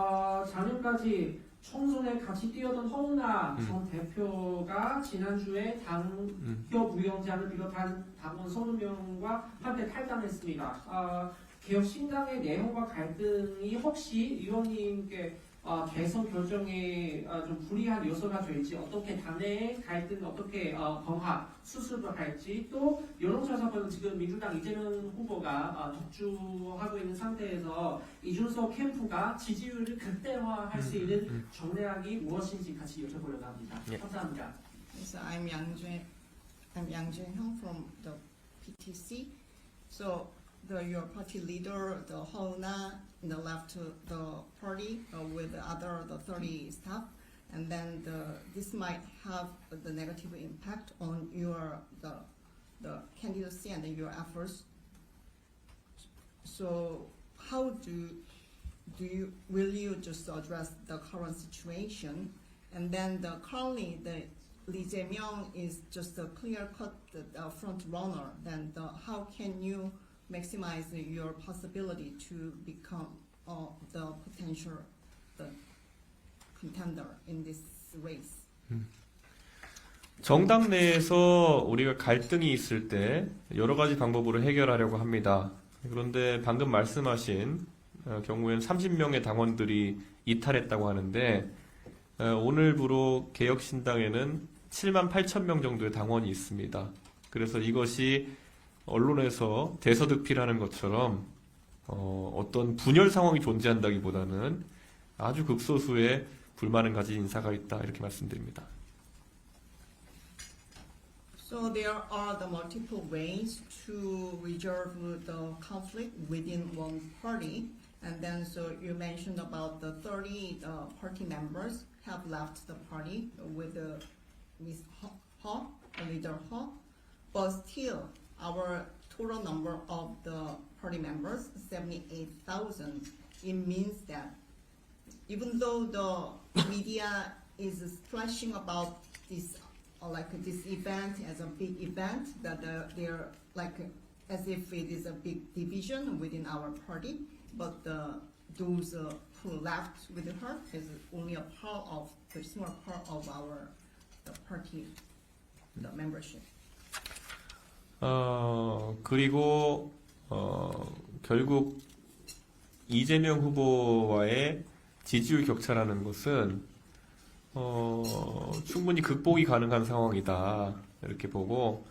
작년까지 총선에 같이 뛰었던 허은하 전 대표가 지난주에 당협 위원장을 비롯한 당원 30명과 함께 탈당했습니다. 개혁신당의 내용과 갈등이 혹시 의원님께 대선 결정에 좀 불리한 요소가 될지, 어떻게 당내의 갈등 어떻게 봉합 수습을 할지, 또 여론조사는 지금 민주당 이재명 후보가 독주하고 있는 상태에서 이준석 캠프가 지지율을 극대화할 수 있는 전략이 무엇인지 같이 여쭤보려고 합니다. 예. 감사합니다. So I'm Yang Jun-hyung from the PTC. So your party leader, the Hona, left the party with the other 30 staff, and then this might have the negative impact on the candidacy and your efforts. So how will you just address the current situation? And then currently Lee Jae-myung is just a clear-cut front runner. Then how can you maximize your possibility to become the potential contender in this race? 정당 내에서 우리가 갈등이 있을 때 여러 가지 방법으로 해결하려고 합니다. 그런데 방금 말씀하신 경우에는 30명의 당원들이 이탈했다고 하는데 오늘부로 개혁신당에는 7만 8천 명 정도의 당원이 있습니다. 그래서 이것이 언론에서 대서득필하는 것처럼 어떤 분열 상황이 존재한다기보다는 아주 극소수의 불만을 가진 인사가 있다, 이렇게 말씀드립니다. So there are the multiple ways to resolve the conflict within one party. And then so you mentioned about the 30 party members have left the party with Ms. Ho, leader Ho, but still our total number of the party members, 78,000. It means that even though the media is splashing about this, this event as a big event, that they're like as if it is a big division within our party, but those who left with her is only a small part of the party, the membership. 그리고 결국 이재명 후보와의 지지율 격차라는 것은 충분히 극복이 가능한 상황이다, 이렇게 보고,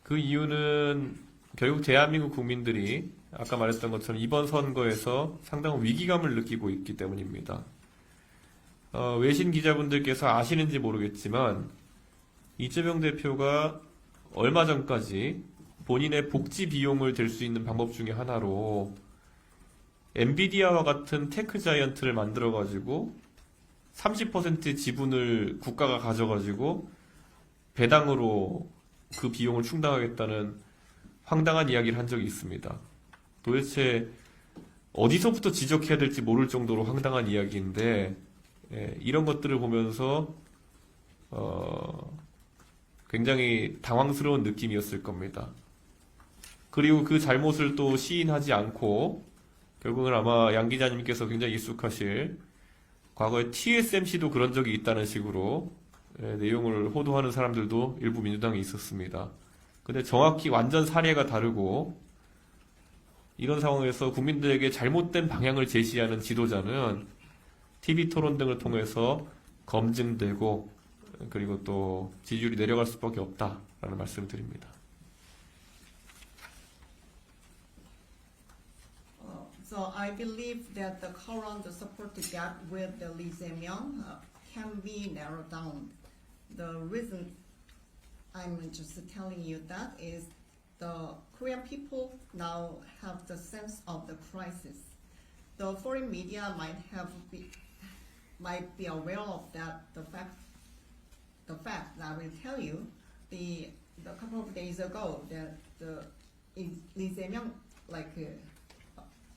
그 이유는 결국 대한민국 국민들이 아까 말했던 것처럼 이번 선거에서 상당한 위기감을 느끼고 있기 때문입니다. 외신 기자분들께서 아시는지 모르겠지만 이재명 대표가 얼마 전까지 본인의 복지 비용을 댈 수 있는 방법 중에 하나로 엔비디아와 같은 테크 자이언트를 만들어가지고 30% 지분을 국가가 가져가지고 배당으로 그 비용을 충당하겠다는 황당한 이야기를 한 적이 있습니다. 도대체 어디서부터 지적해야 될지 모를 정도로 황당한 이야기인데, 이런 것들을 보면서 굉장히 당황스러운 느낌이었을 겁니다. 그리고 그 잘못을 또 시인하지 않고 결국은 아마 양 기자님께서 굉장히 익숙하실 과거에 TSMC도 그런 적이 있다는 식으로 내용을 호도하는 사람들도 일부 민주당에 있었습니다. 근데 정확히 완전 사례가 다르고, 이런 상황에서 국민들에게 잘못된 방향을 제시하는 지도자는 TV 토론 등을 통해서 검증되고, 그리고 또 지지율이 내려갈 수밖에 없다라는 말씀을 드립니다. So I believe that the current support gap with the Lee Jae-myung can be narrowed down. The reason I'm just telling you that is the Korean people now have the sense of the crisis. The foreign media might be aware of that. The fact that I will tell you, the couple of days ago that Lee Jae-myung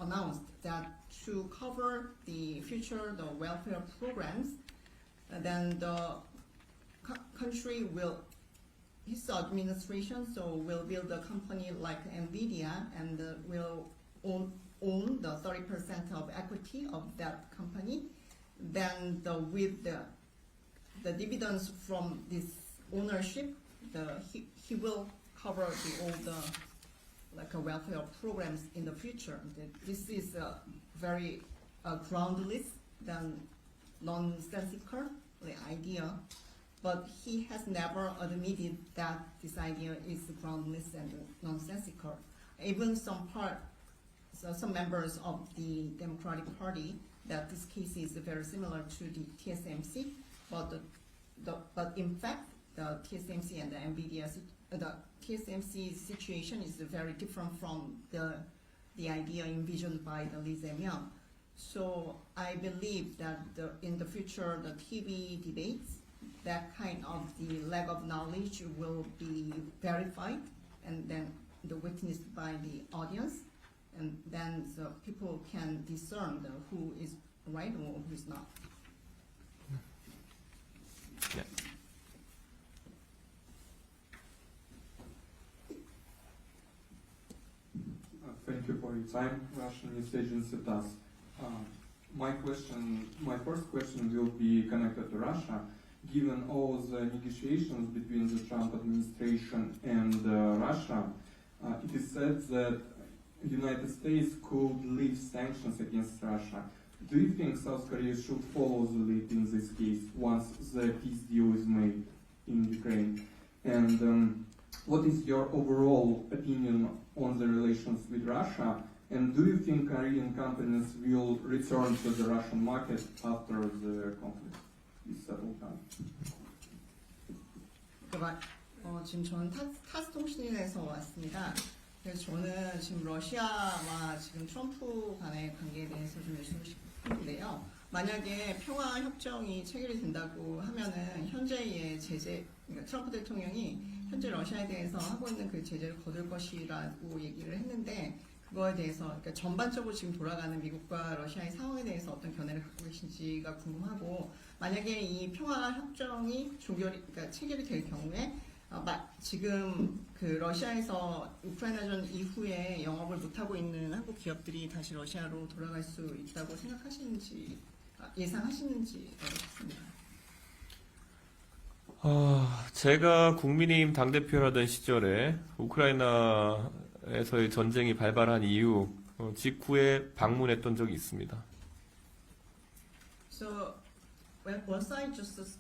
announced that to cover the future the welfare programs, then the country will, his administration will build a company like NVIDIA and will own the 30% of equity of that company, then with the dividends from this ownership, he will cover all the welfare programs in the future. This is very groundless than nonsensical idea, but he has never admitted that this idea is groundless and nonsensical. Even some members of the Democratic Party that this case is very similar to the TSMC, but in fact the TSMC and the NVIDIA, the TSMC situation is very different from the idea envisioned by the Lee Jae-myung. So I believe that in the future, the TV debates, that kind of the lack of knowledge will be verified and then witnessed by the audience, and then the people can discern who is right or who is not. Yeah. Thank you for your time, Russian News Agency TASS. My first question will be connected to Russia. Given all the negotiations between the Trump administration and Russia, it is said that the United States could lift sanctions against Russia. Do you think South Korea should follow the lead in this case once the peace deal is made in Ukraine? And what is your overall opinion on the relations with Russia? And do you think Korean companies will return to the Russian market after the conflict is settled down? 지금 저는 타스 통신에서 왔습니다. 그래서 저는 지금 러시아와 지금 트럼프 간의 관계에 대해서 좀 여쭙고 싶은데요. 만약에 평화 협정이 체결이 된다고 하면은 현재의 제재, 그러니까 트럼프 대통령이 현재 러시아에 대해서 하고 있는 그 제재를 거둘 것이라고 얘기를 했는데, 그거에 대해서 그러니까 전반적으로 지금 돌아가는 미국과 러시아의 상황에 대해서 어떤 견해를 갖고 계신지가 궁금하고, 만약에 이 평화 협정이 그러니까 체결이 될 경우에 지금 그 러시아에서 우크라이나전 이후에 영업을 못하고 있는 한국 기업들이 다시 러시아로 돌아갈 수 있다고 생각하시는지, 예상하시는지 알겠습니다. 제가 국민의힘 당대표라던 시절에 우크라이나에서의 전쟁이 발발한 이후 직후에 방문했던 적이 있습니다. So once I just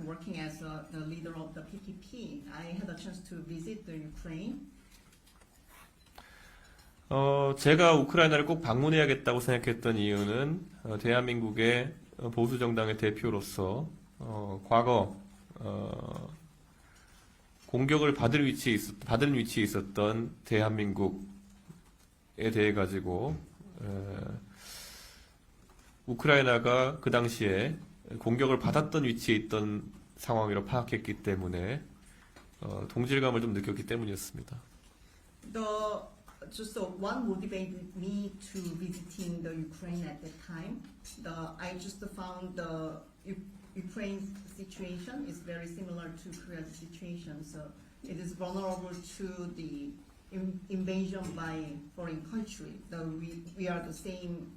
working as the leader of the PPP, I had a chance to visit the Ukraine. 제가 우크라이나를 꼭 방문해야겠다고 생각했던 이유는 대한민국의 보수 정당의 대표로서 과거 공격을 받을 위치에 있었던 대한민국에 대해 가지고 우크라이나가 그 당시에 공격을 받았던 위치에 있던 상황이라 파악했기 때문에 동질감을 좀 느꼈기 때문이었습니다. Just what motivated me to visiting the Ukraine at that time. I just found the Ukraine situation is very similar to Korea's situation. So it is vulnerable to the invasion by foreign country. We are the same.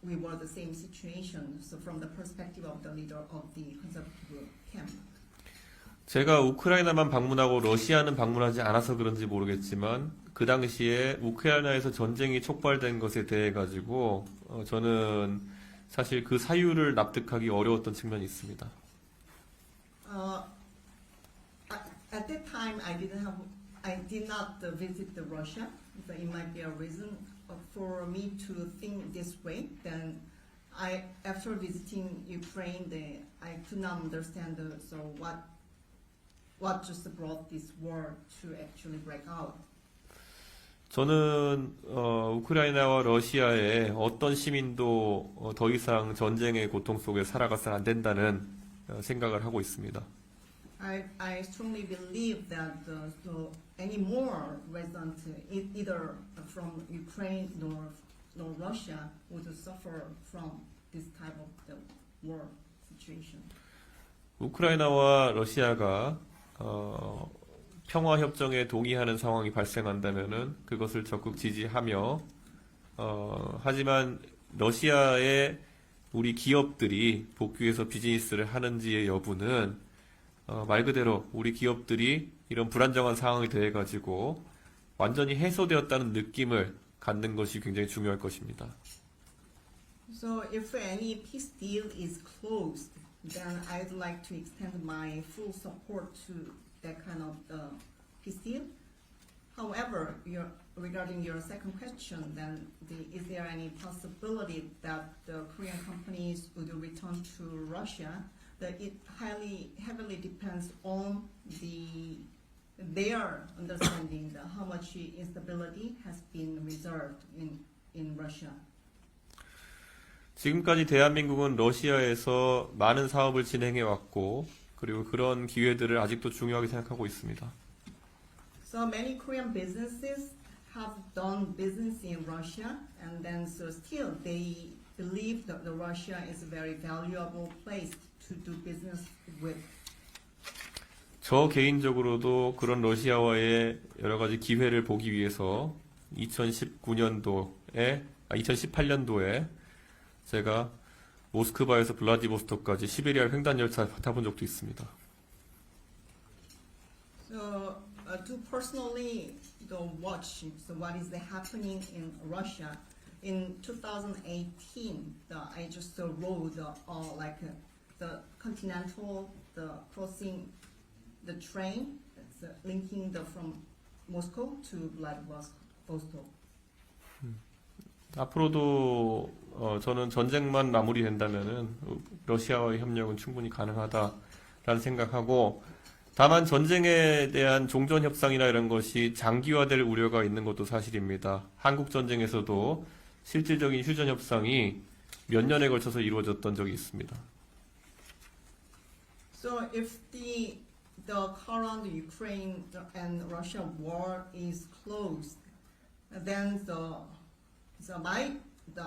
We were the same situation. So from the perspective of the leader of the conservative camp. 제가 우크라이나만 방문하고 러시아는 방문하지 않아서 그런지 모르겠지만 그 당시에 우크라이나에서 전쟁이 촉발된 것에 대해 가지고 저는 사실 그 사유를 납득하기 어려웠던 측면이 있습니다. At that time, I did not visit Russia. So it might be a reason for me to think this way. Then, after visiting Ukraine, I could not understand. So what just brought this war to actually break out? 저는 우크라이나와 러시아의 어떤 시민도 더 이상 전쟁의 고통 속에 살아가서는 안 된다는 생각을 하고 있습니다. I strongly believe that any more residents, either from Ukraine nor Russia, would suffer from this type of the war situation. 우크라이나와 러시아가 평화 협정에 동의하는 상황이 발생한다면은 그것을 적극 지지하며 하지만 러시아의 우리 기업들이 복귀해서 비즈니스를 하는지의 여부는 말 그대로 우리 기업들이 이런 불안정한 상황이 돼가지고 완전히 해소되었다는 느낌을 갖는 것이 굉장히 중요할 것입니다. So if any peace deal is closed, then I'd like to extend my full support to that kind of peace deal. However, regarding your second question, then is there any possibility that the Korean companies would return to Russia? That it heavily depends on their understanding that how much instability has been reserved in Russia. 지금까지 대한민국은 러시아에서 많은 사업을 진행해 왔고, 그리고 그런 기회들을 아직도 중요하게 생각하고 있습니다. So many Korean businesses have done business in Russia, and then so still they believe that Russia is a very valuable place to do business with. 저 개인적으로도 그런 러시아와의 여러 가지 기회를 보기 위해서 2018년도에 제가 모스크바에서 블라디보스토크까지 시베리아 횡단 열차 타본 적도 있습니다. So to personally watch what is happening in Russia in 2018, I just rode the continental, crossing the train that's linking from Moscow to Vladivostok. 앞으로도 저는 전쟁만 마무리된다면은 러시아와의 협력은 충분히 가능하다라는 생각하고, 다만 전쟁에 대한 종전 협상이나 이런 것이 장기화될 우려가 있는 것도 사실입니다. 한국 전쟁에서도 실질적인 휴전 협상이 몇 년에 걸쳐서 이루어졌던 적이 있습니다. So if the current Ukraine and Russia war is closed, then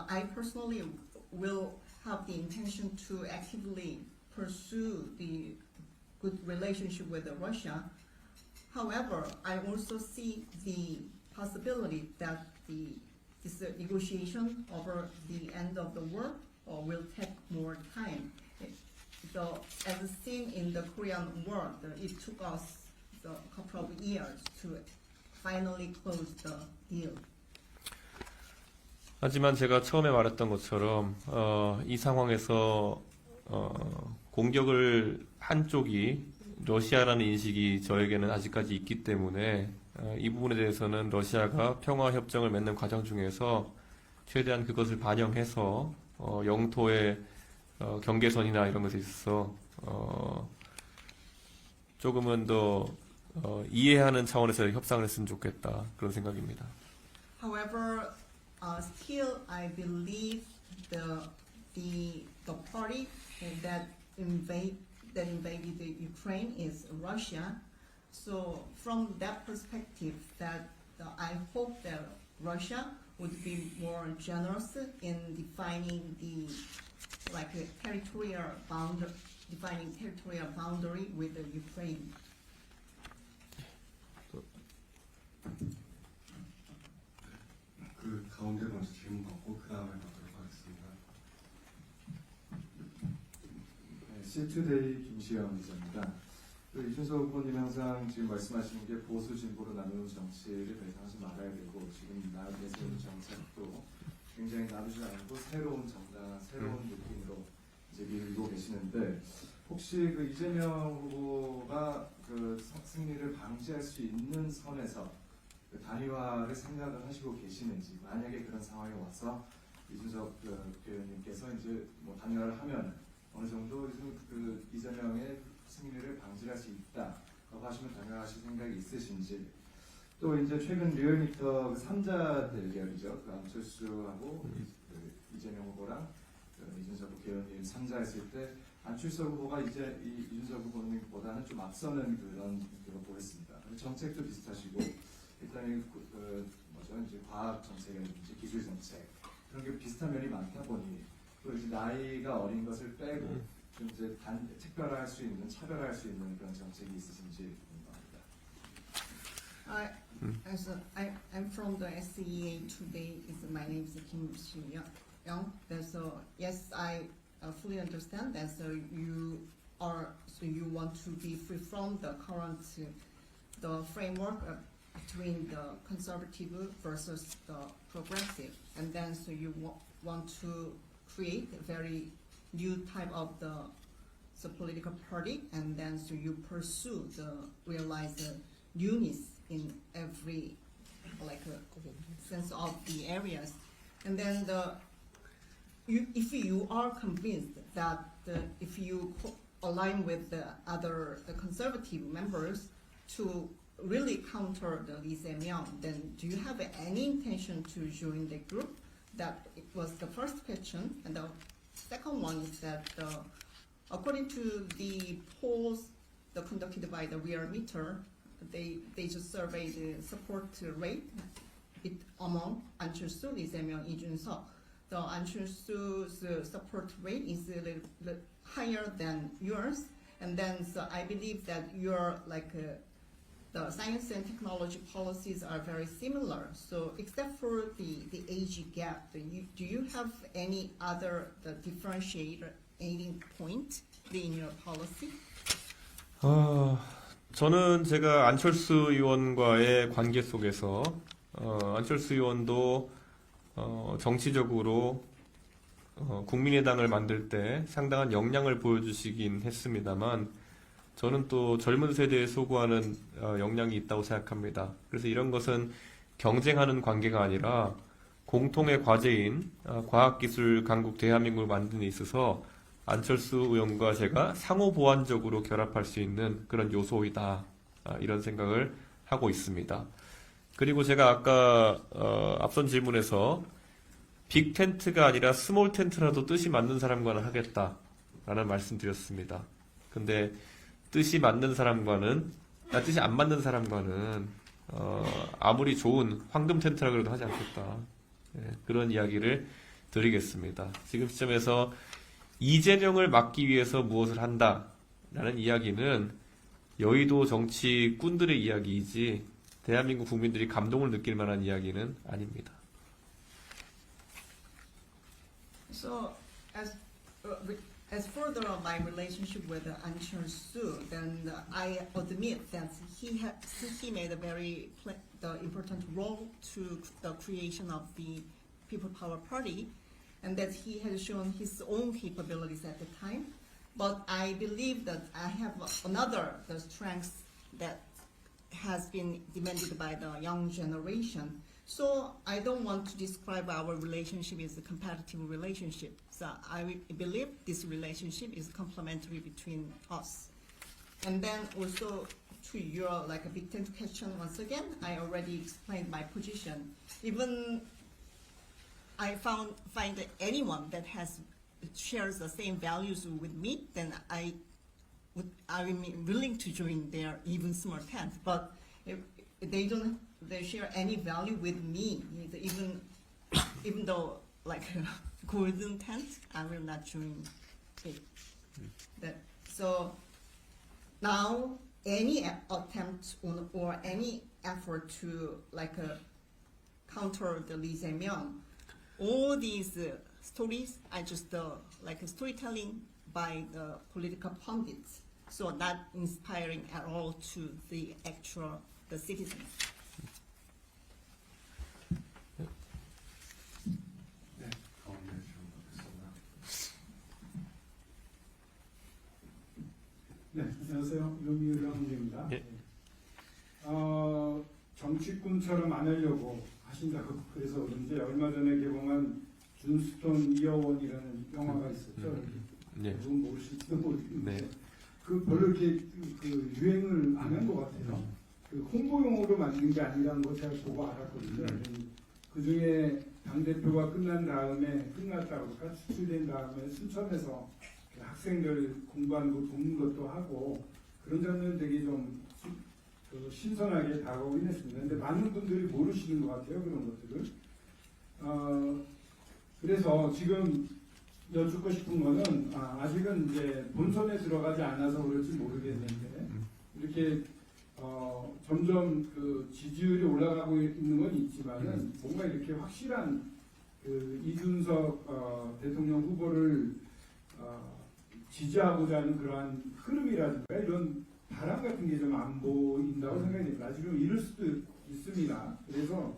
I personally will have the intention to actively pursue the good relationship with Russia. However, I also see the possibility that this negotiation over the end of the war will take more time. So, as seen in the Korean War, it took us a couple of years to finally close the deal. 하지만 제가 처음에 말했던 것처럼 이 상황에서 공격을 한 쪽이 러시아라는 인식이 저에게는 아직까지 있기 때문에 이 부분에 대해서는 러시아가 평화 협정을 맺는 과정 중에서 최대한 그것을 반영해서 영토의 경계선이나 이런 것에 있어서 조금은 더 이해하는 차원에서 협상을 했으면 좋겠다, 그런 생각입니다. However, still I believe the party that invaded Ukraine is Russia. So from that perspective, I hope that Russia would be more generous in defining territorial boundary with the Ukraine. 그 가운데 먼저 질문 받고 그 다음에 받도록 하겠습니다. 네, 시투데이 김시영 기자입니다. 이준석 후보님 항상 지금 말씀하시는 게 보수 진보로 나누는 정치를 더 이상 하지 말아야 되고, 지금 내세우는 정책도 굉장히 나누지 않고 새로운 정당, 새로운 느낌으로 이제 밀고 계시는데, 혹시 그 이재명 후보가 그 승리를 방지할 수 있는 선에서 그 단일화를 생각을 하시고 계시는지, 만약에 그런 상황이 와서 이준석 의원님께서 이제 뭐 단일화를 하면 어느 정도 그 이재명의 승리를 방지할 수 있다라고 하시면 단일화하실 생각이 있으신지, 또 이제 최근 리얼미터 그 3자 대결이죠. 그 안철수하고 이재명 후보랑 이준석 의원님 3자 했을 때 안철수 후보가 이제 이준석 후보님보다는 좀 앞서는 그런 느낌을 보였습니다. 정책도 비슷하시고, 일단 이제 과학 정책이라든지 기술 정책 그런 게 비슷한 면이 많다 보니, 또 이제 나이가 어린 것을 빼고 좀 이제 특별화할 수 있는, 차별화할 수 있는 그런 정책이 있으신지 궁금합니다. I'm from the SCEA today. My name is Kim Shi-young. So yes, I fully understand that. So you want to be free from the current the framework between the conservative versus the progressive, and then so you want to create a very new type of the political party, and then so you pursue the realize the newness in every sense of the areas, and then if you are convinced that if you align with the conservative members to really counter the Lee Jae-myung, then do you have any intention to join the group? That was the first question, and the second one is that according to the polls conducted by the Realmeter, they just surveyed the support rate among An Chul-soo, Lee Jae-myung, Lee Jun-seok. The An Chul-soo's support rate is a little higher than yours, and then so I believe that your the science and technology policies are very similar. So except for the age gap, do you have any other differentiating point in your policy? 저는 제가 안철수 의원과의 관계 속에서 안철수 의원도 정치적으로 국민의당을 만들 때 상당한 역량을 보여주시긴 했습니다만 저는 또 젊은 세대에 소구하는 역량이 있다고 생각합니다. 그래서 이런 것은 경쟁하는 관계가 아니라 공통의 과제인 과학기술 강국 대한민국을 만드는 데 있어서 안철수 의원과 제가 상호 보완적으로 결합할 수 있는 그런 요소이다. 이런 생각을 하고 있습니다. 그리고 제가 아까 앞선 질문에서 빅 텐트가 아니라 스몰 텐트라도 뜻이 맞는 사람과는 하겠다라는 말씀드렸습니다. 근데 뜻이 맞는 사람과는 뜻이 안 맞는 사람과는 아무리 좋은 황금 텐트라 그래도 하지 않겠다. 그런 이야기를 드리겠습니다. 지금 시점에서 이재명을 막기 위해서 무엇을 한다라는 이야기는 여의도 정치꾼들의 이야기이지 대한민국 국민들이 감동을 느낄 만한 이야기는 아닙니다. So as further on my relationship with An Chul-soo, then I admit that he made a very important role to the creation of the People Power Party, and that he has shown his own capabilities at the time. But I believe that I have another strength that has been demanded by the young generation. So I don't want to describe our relationship as a competitive relationship. So I believe this relationship is complementary between us. And then also to your a big tent question once again, I already explained my position. Even I find anyone that shares the same values with me, then I'm willing to join their even small tent. But if they share any value with me, even though a golden tent, I will not join it. So now any attempt or any effort to counter the Lee Jae-myung, all these stories are just storytelling by the political pundits, so not inspiring at all to the citizens. 네, 가운데 질문 받겠습니다. 네, 안녕하세요. 유미우라 문제입니다. 예. 정치꾼처럼 안 하려고 하신다고 그래서 그런지 얼마 전에 개봉한 준스톤 이어원이라는 영화가 있었죠. 네. 누군 모르실지도 모르겠는데 네. 별로 이렇게 유행을 안 한 것 같아요. 홍보용으로 만든 게 아니라는 걸 제가 보고 알았거든요. 그 중에 당대표가 끝났다고 그럴까? 추출된 다음에 순천에서 학생들 공부하는 거 돕는 것도 하고 그런 장면 되게 좀 신선하게 다가오긴 했습니다. 근데 많은 분들이 모르시는 것 같아요. 그런 것들을. 그래서 지금 여쭙고 싶은 거는 아직은 이제 본선에 들어가지 않아서 그럴지 모르겠는데 이렇게 점점 그 지지율이 올라가고 있는 건 있지만은 뭔가 이렇게 확실한 그 이준석 대통령 후보를 지지하고자 하는 그러한 흐름이라든가 이런 바람 같은 게 좀 안 보인다고 생각이 됩니다. 지금 이럴 수도 있습니다. 그래서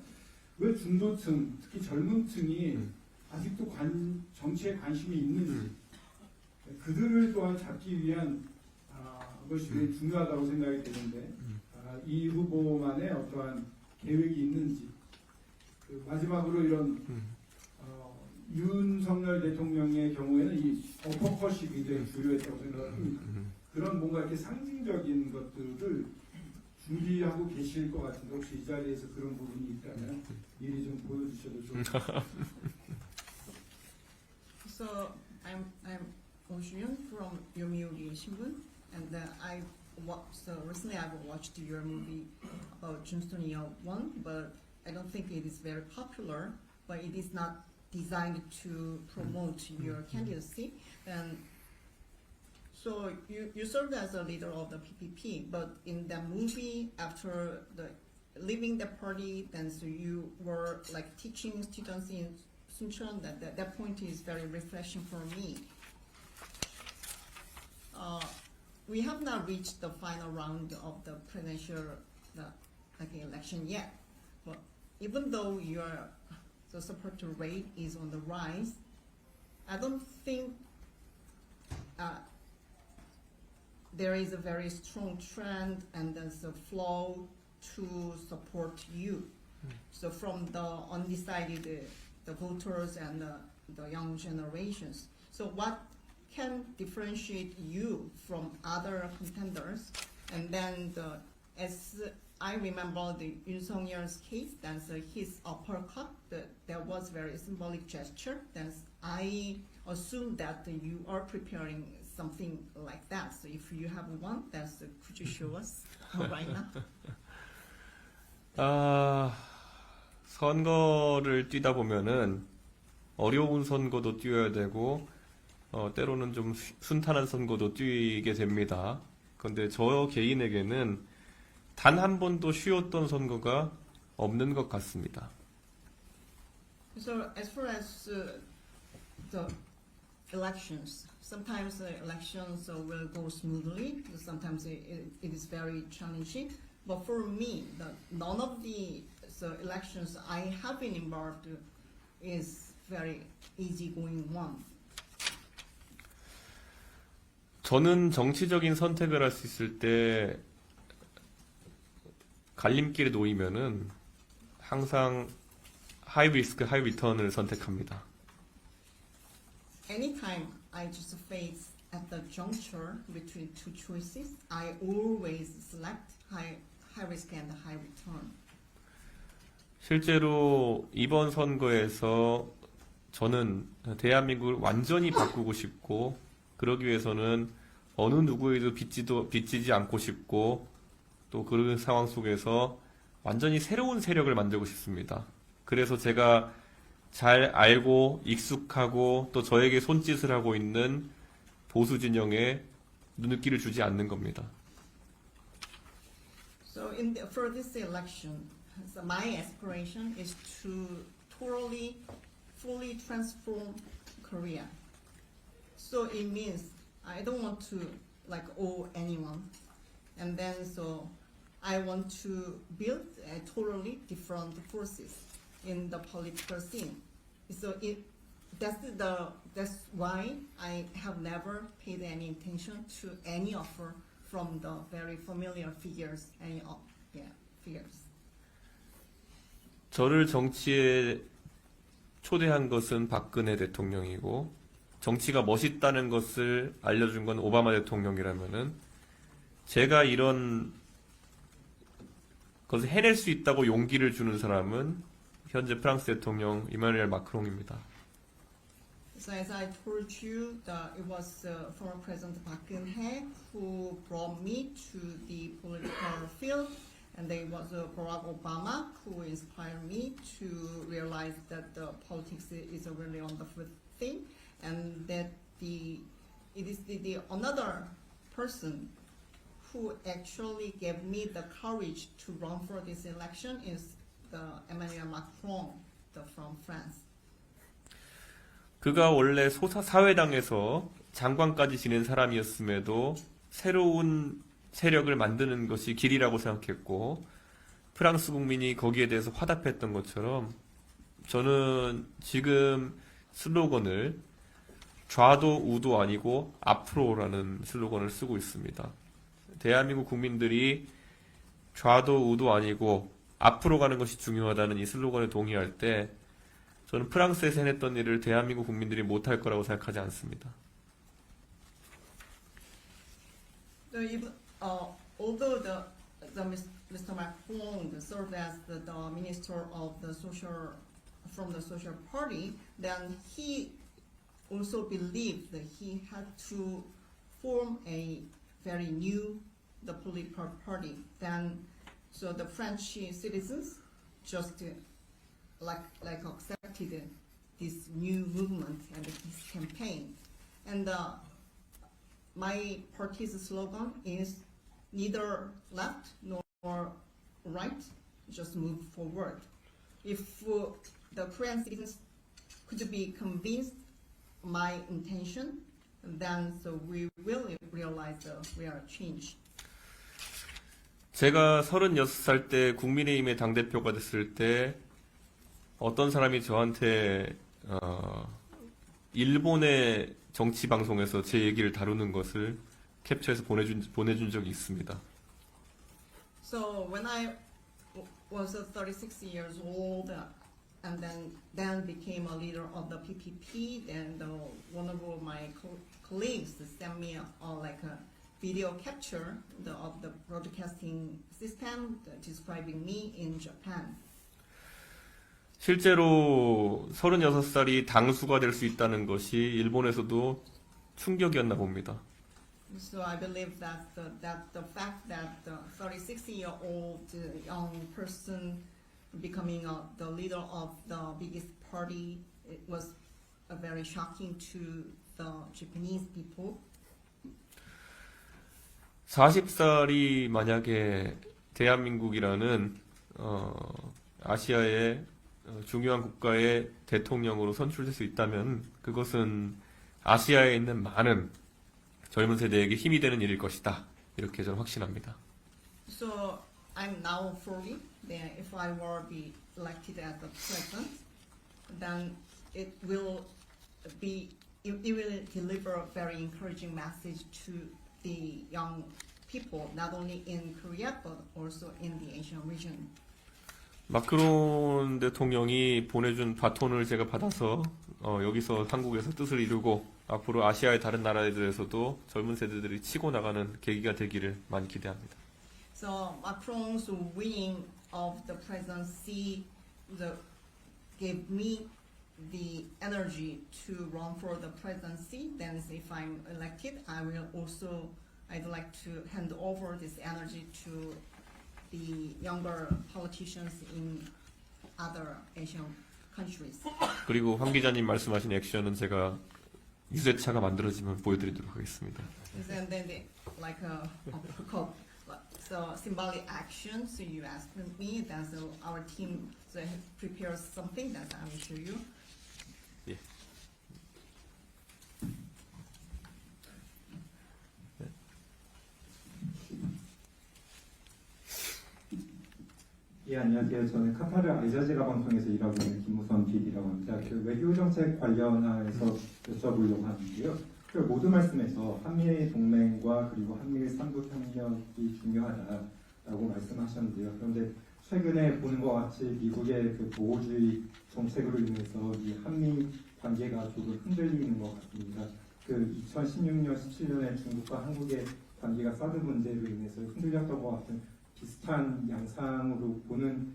왜 중도층, 특히 젊은 층이 아직도 정치에 관심이 있는지 그들을 또한 잡기 위한 것이 되게 중요하다고 생각이 되는데 이 후보만의 어떠한 계획이 있는지 마지막으로 이런 윤석열 대통령의 경우에는 이 어퍼컷이 굉장히 중요했다고 생각합니다. 그런 뭔가 이렇게 상징적인 것들을 준비하고 계실 것 같은데 혹시 이 자리에서 그런 부분이 있다면 미리 좀 보여주셔도 좋을 것 같습니다. So I'm Oh Xuyun from Yomiuri Shimbun, and recently I've watched your movie about Tombstone Year 1, but I don't think it is very popular, but it is not designed to promote your candidacy. And so you served as a leader of the PPP, but in that movie, after leaving the party, then so you were like teaching students in Suncheon. That point is very refreshing for me. We have not reached the final round of the presidential election yet, but even though the support rate is on the rise, I don't think there is a very strong trend and there's a flow to support you. So from the undecided, the voters and the young generations. So what can differentiate you from other contenders? And then as I remember the Yoon Sung-yeol's case, that's his uppercut, that was very symbolic gesture. Then I assume that you are preparing something like that. So if you have one, could you show us right now? 선거를 뛰다 보면은 어려운 선거도 뛰어야 되고 때로는 좀 순탄한 선거도 뛰게 됩니다. 그런데 저 개인에게는 단 한 번도 쉬웠던 선거가 없는 것 같습니다. So as far as the elections, sometimes the elections will go smoothly, sometimes it is very challenging. But for me, none of the elections I have been involved is very easygoing one. 저는 정치적인 선택을 할 수 있을 때 갈림길에 놓이면은 항상 하이 리스크, 하이 리턴을 선택합니다. Anytime I just face at the juncture between two choices, I always select high risk and high return. 실제로 이번 선거에서 저는 대한민국을 완전히 바꾸고 싶고 그러기 위해서는 어느 누구에도 빚지지 않고 싶고 또 그런 상황 속에서 완전히 새로운 세력을 만들고 싶습니다. 그래서 제가 잘 알고 익숙하고 또 저에게 손짓을 하고 있는 보수 진영에 눈길을 주지 않는 겁니다. So for this election, so my aspiration is to totally, fully transform Korea. So it means I don't want to owe anyone, and then so I want to build totally different forces in the political scene. So that's why I have never paid any attention to any offer from the very familiar figures. Figures. 저를 정치에 초대한 것은 박근혜 대통령이고 정치가 멋있다는 것을 알려준 건 오바마 대통령이라면은 제가 이런 것을 해낼 수 있다고 용기를 주는 사람은 현재 프랑스 대통령 이마누엘 마크롱입니다. So as I told you, it was former President Park Geun-hye who brought me to the political field, and it was Barack Obama who inspired me to realize that politics is a really wonderful thing, and that it is another person who actually gave me the courage to run for this election is the Emmanuel Macron, from France. 그가 원래 사회당에서 장관까지 지낸 사람이었음에도 새로운 세력을 만드는 것이 길이라고 생각했고 프랑스 국민이 거기에 대해서 화답했던 것처럼 저는 지금 슬로건을 좌도 우도 아니고 앞으로라는 슬로건을 쓰고 있습니다. 대한민국 국민들이 좌도 우도 아니고 앞으로 가는 것이 중요하다는 이 슬로건에 동의할 때 저는 프랑스에서 해냈던 일을 대한민국 국민들이 못할 거라고 생각하지 않습니다. Although Mr. Macron served as the minister of the from the social party, then he also believed that he had to form a very new political party. Then, so the French citizens just accepted this new movement and this campaign. And my party's slogan is neither left nor right, just move forward. If the Korean citizens could be convinced my intention, then so we will realize the real change. 제가 36살 때 국민의힘의 당대표가 됐을 때 어떤 사람이 저한테 일본의 정치 방송에서 제 얘기를 다루는 것을 캡처해서 보내준 적이 있습니다. So when I was 36 years old and then became a leader of the PPP, then one of my colleagues sent me a video capture of the broadcasting system describing me in Japan. 실제로 36살이 당수가 될 수 있다는 것이 일본에서도 충격이었나 봅니다. So I believe that the fact that the 36-year-old young person becoming the leader of the biggest party, it was very shocking to the Japanese people. 40살이 만약에 대한민국이라는 아시아의 중요한 국가의 대통령으로 선출될 수 있다면 그것은 아시아에 있는 많은 젊은 세대에게 힘이 되는 일일 것이다. 이렇게 저는 확신합니다. So I'm now 40. Then if I were be elected as the president, then it will deliver a very encouraging message to the young people, not only in Korea but also in the Asian region. 마크론 대통령이 보내준 바톤을 제가 받아서 여기서 한국에서 뜻을 이루고 앞으로 아시아의 다른 나라들에서도 젊은 세대들이 치고 나가는 계기가 되기를 많이 기대합니다. So Macron's winning of the presidency gave me the energy to run for the presidency. Then if I'm elected, I'd like to hand over this energy to the younger politicians in other Asian countries. 그리고 황 기자님 말씀하신 액션은 제가 유세차가 만들어지면 보여드리도록 하겠습니다. And then so symbolic action. So you asked me that so our team prepares something that I will show you. 예. 예, 안녕하세요. 저는 카타르 알자지라 방송에서 일하고 있는 김무선 PD라고 합니다. 외교정책 관련해서 여쭤보려고 하는데요. 모두 말씀에서 한미일 동맹과 그리고 한미일 삼국 협력이 중요하다라고 말씀하셨는데요. 그런데 최근에 보는 것 같이 미국의 보호주의 정책으로 인해서 이 한미 관계가 조금 흔들리는 것 같습니다. 2016년, 17년에 중국과 한국의 관계가 사드 문제로 인해서 흔들렸던 것 같은 비슷한 양상으로 보는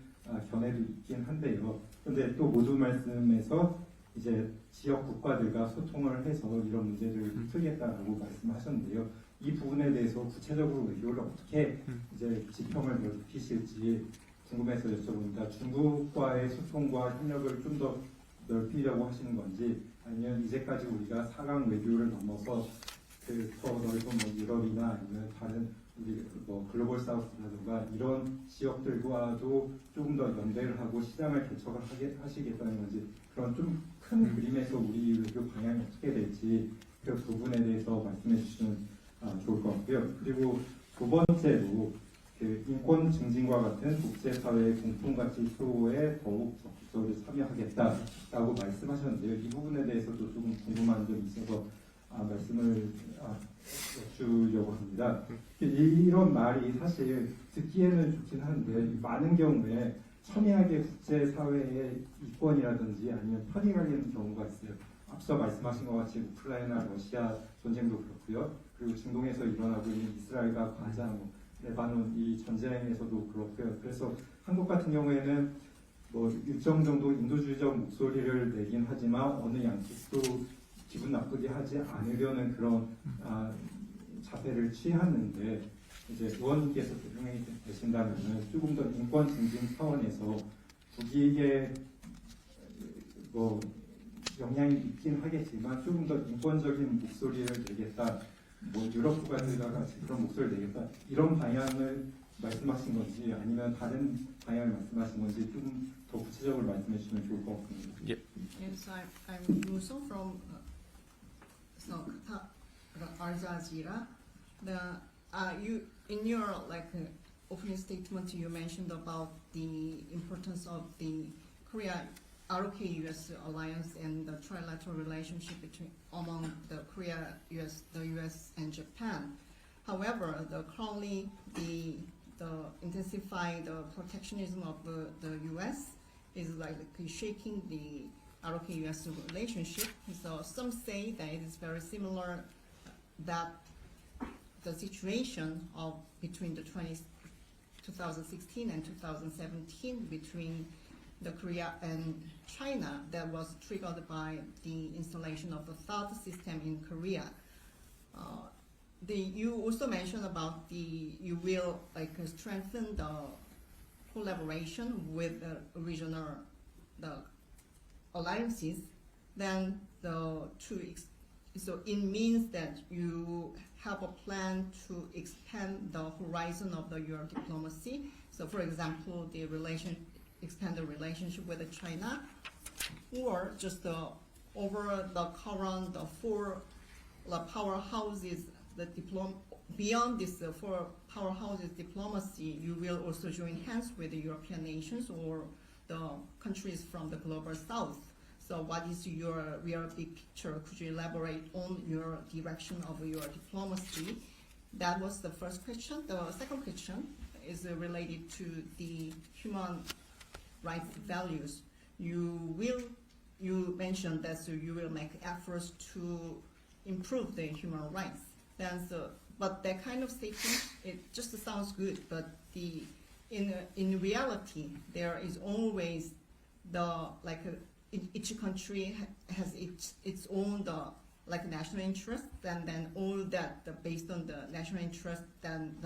견해도 있긴 한데요. 그런데 또 모두 말씀에서 이제 지역 국가들과 소통을 해서 이런 문제를 풀겠다라고 말씀하셨는데요. 이 부분에 대해서 구체적으로 외교를 어떻게 이제 지평을 넓히실지 궁금해서 여쭤봅니다. 중국과의 소통과 협력을 좀 더 넓히려고 하시는 건지 아니면 이제까지 우리가 4강 외교를 넘어서 더 넓은 유럽이나 아니면 다른 우리 뭐 글로벌 사우스라든가 이런 지역들과도 조금 더 연대를 하고 시장을 개척을 하시겠다는 건지 그런 좀 큰 그림에서 우리 외교 방향이 어떻게 될지 그 부분에 대해서 말씀해 주시면 좋을 것 같고요. 그리고 두 번째로 그 인권 증진과 같은 국제사회의 공통가치 수호에 더욱 적극적으로 참여하겠다라고 말씀하셨는데요. 이 부분에 대해서도 조금 궁금한 점이 있어서 말씀을 여쭈려고 합니다. 이런 말이 사실 듣기에는 좋긴 한데 많은 경우에 첨예하게 국제사회의 이권이라든지 아니면 편이 갈리는 경우가 있어요. 앞서 말씀하신 것 같이 우크라이나, 러시아 전쟁도 그렇고요. 그리고 중동에서 일어나고 있는 이스라엘과 가자, 레바논 이 전쟁에서도 그렇고요. 그래서 한국 같은 경우에는 뭐 일정 정도 인도주의적 목소리를 내긴 하지만 어느 양측도 기분 나쁘게 하지 않으려는 그런 자세를 취하는데 이제 의원님께서 대통령이 되신다면 조금 더 인권 증진 차원에서 북익에 뭐 영향이 있긴 하겠지만 조금 더 인권적인 목소리를 내겠다. 뭐 유럽 국가들과 같이 그런 목소리를 내겠다. 이런 방향을 말씀하신 건지 아니면 다른 방향을 말씀하신 건지 좀 더 구체적으로 말씀해 주시면 좋을 것 같습니다. Yes, I'm Muso from Al Jazeera. You in your opening statement, you mentioned about the importance of the Korea ROK-US alliance and the trilateral relationship among the Korea, the US, and Japan. However, currently the intensified protectionism of the US is shaking the ROK-US relationship. So some say that it is very similar that the situation between the 2016 and 2017 between the Korea and China that was triggered by the installation of the THAAD system in Korea. You also mentioned about you will strengthen the collaboration with the regional alliances. Then so it means that you have a plan to expand the horizon of your diplomacy. So, for example, expand the relationship with China, or just over the current four powerhouses. Beyond this four powerhouses diplomacy, you will also join hands with the European nations or the countries from the global south. So what is your real big picture? Could you elaborate on your direction of your diplomacy? That was the first question. The second question is related to the human rights values. You mentioned that you will make efforts to improve the human rights. But that kind of statement, it just sounds good, but in reality, there is always each country has its own national interest, and then all that based on the national interest, then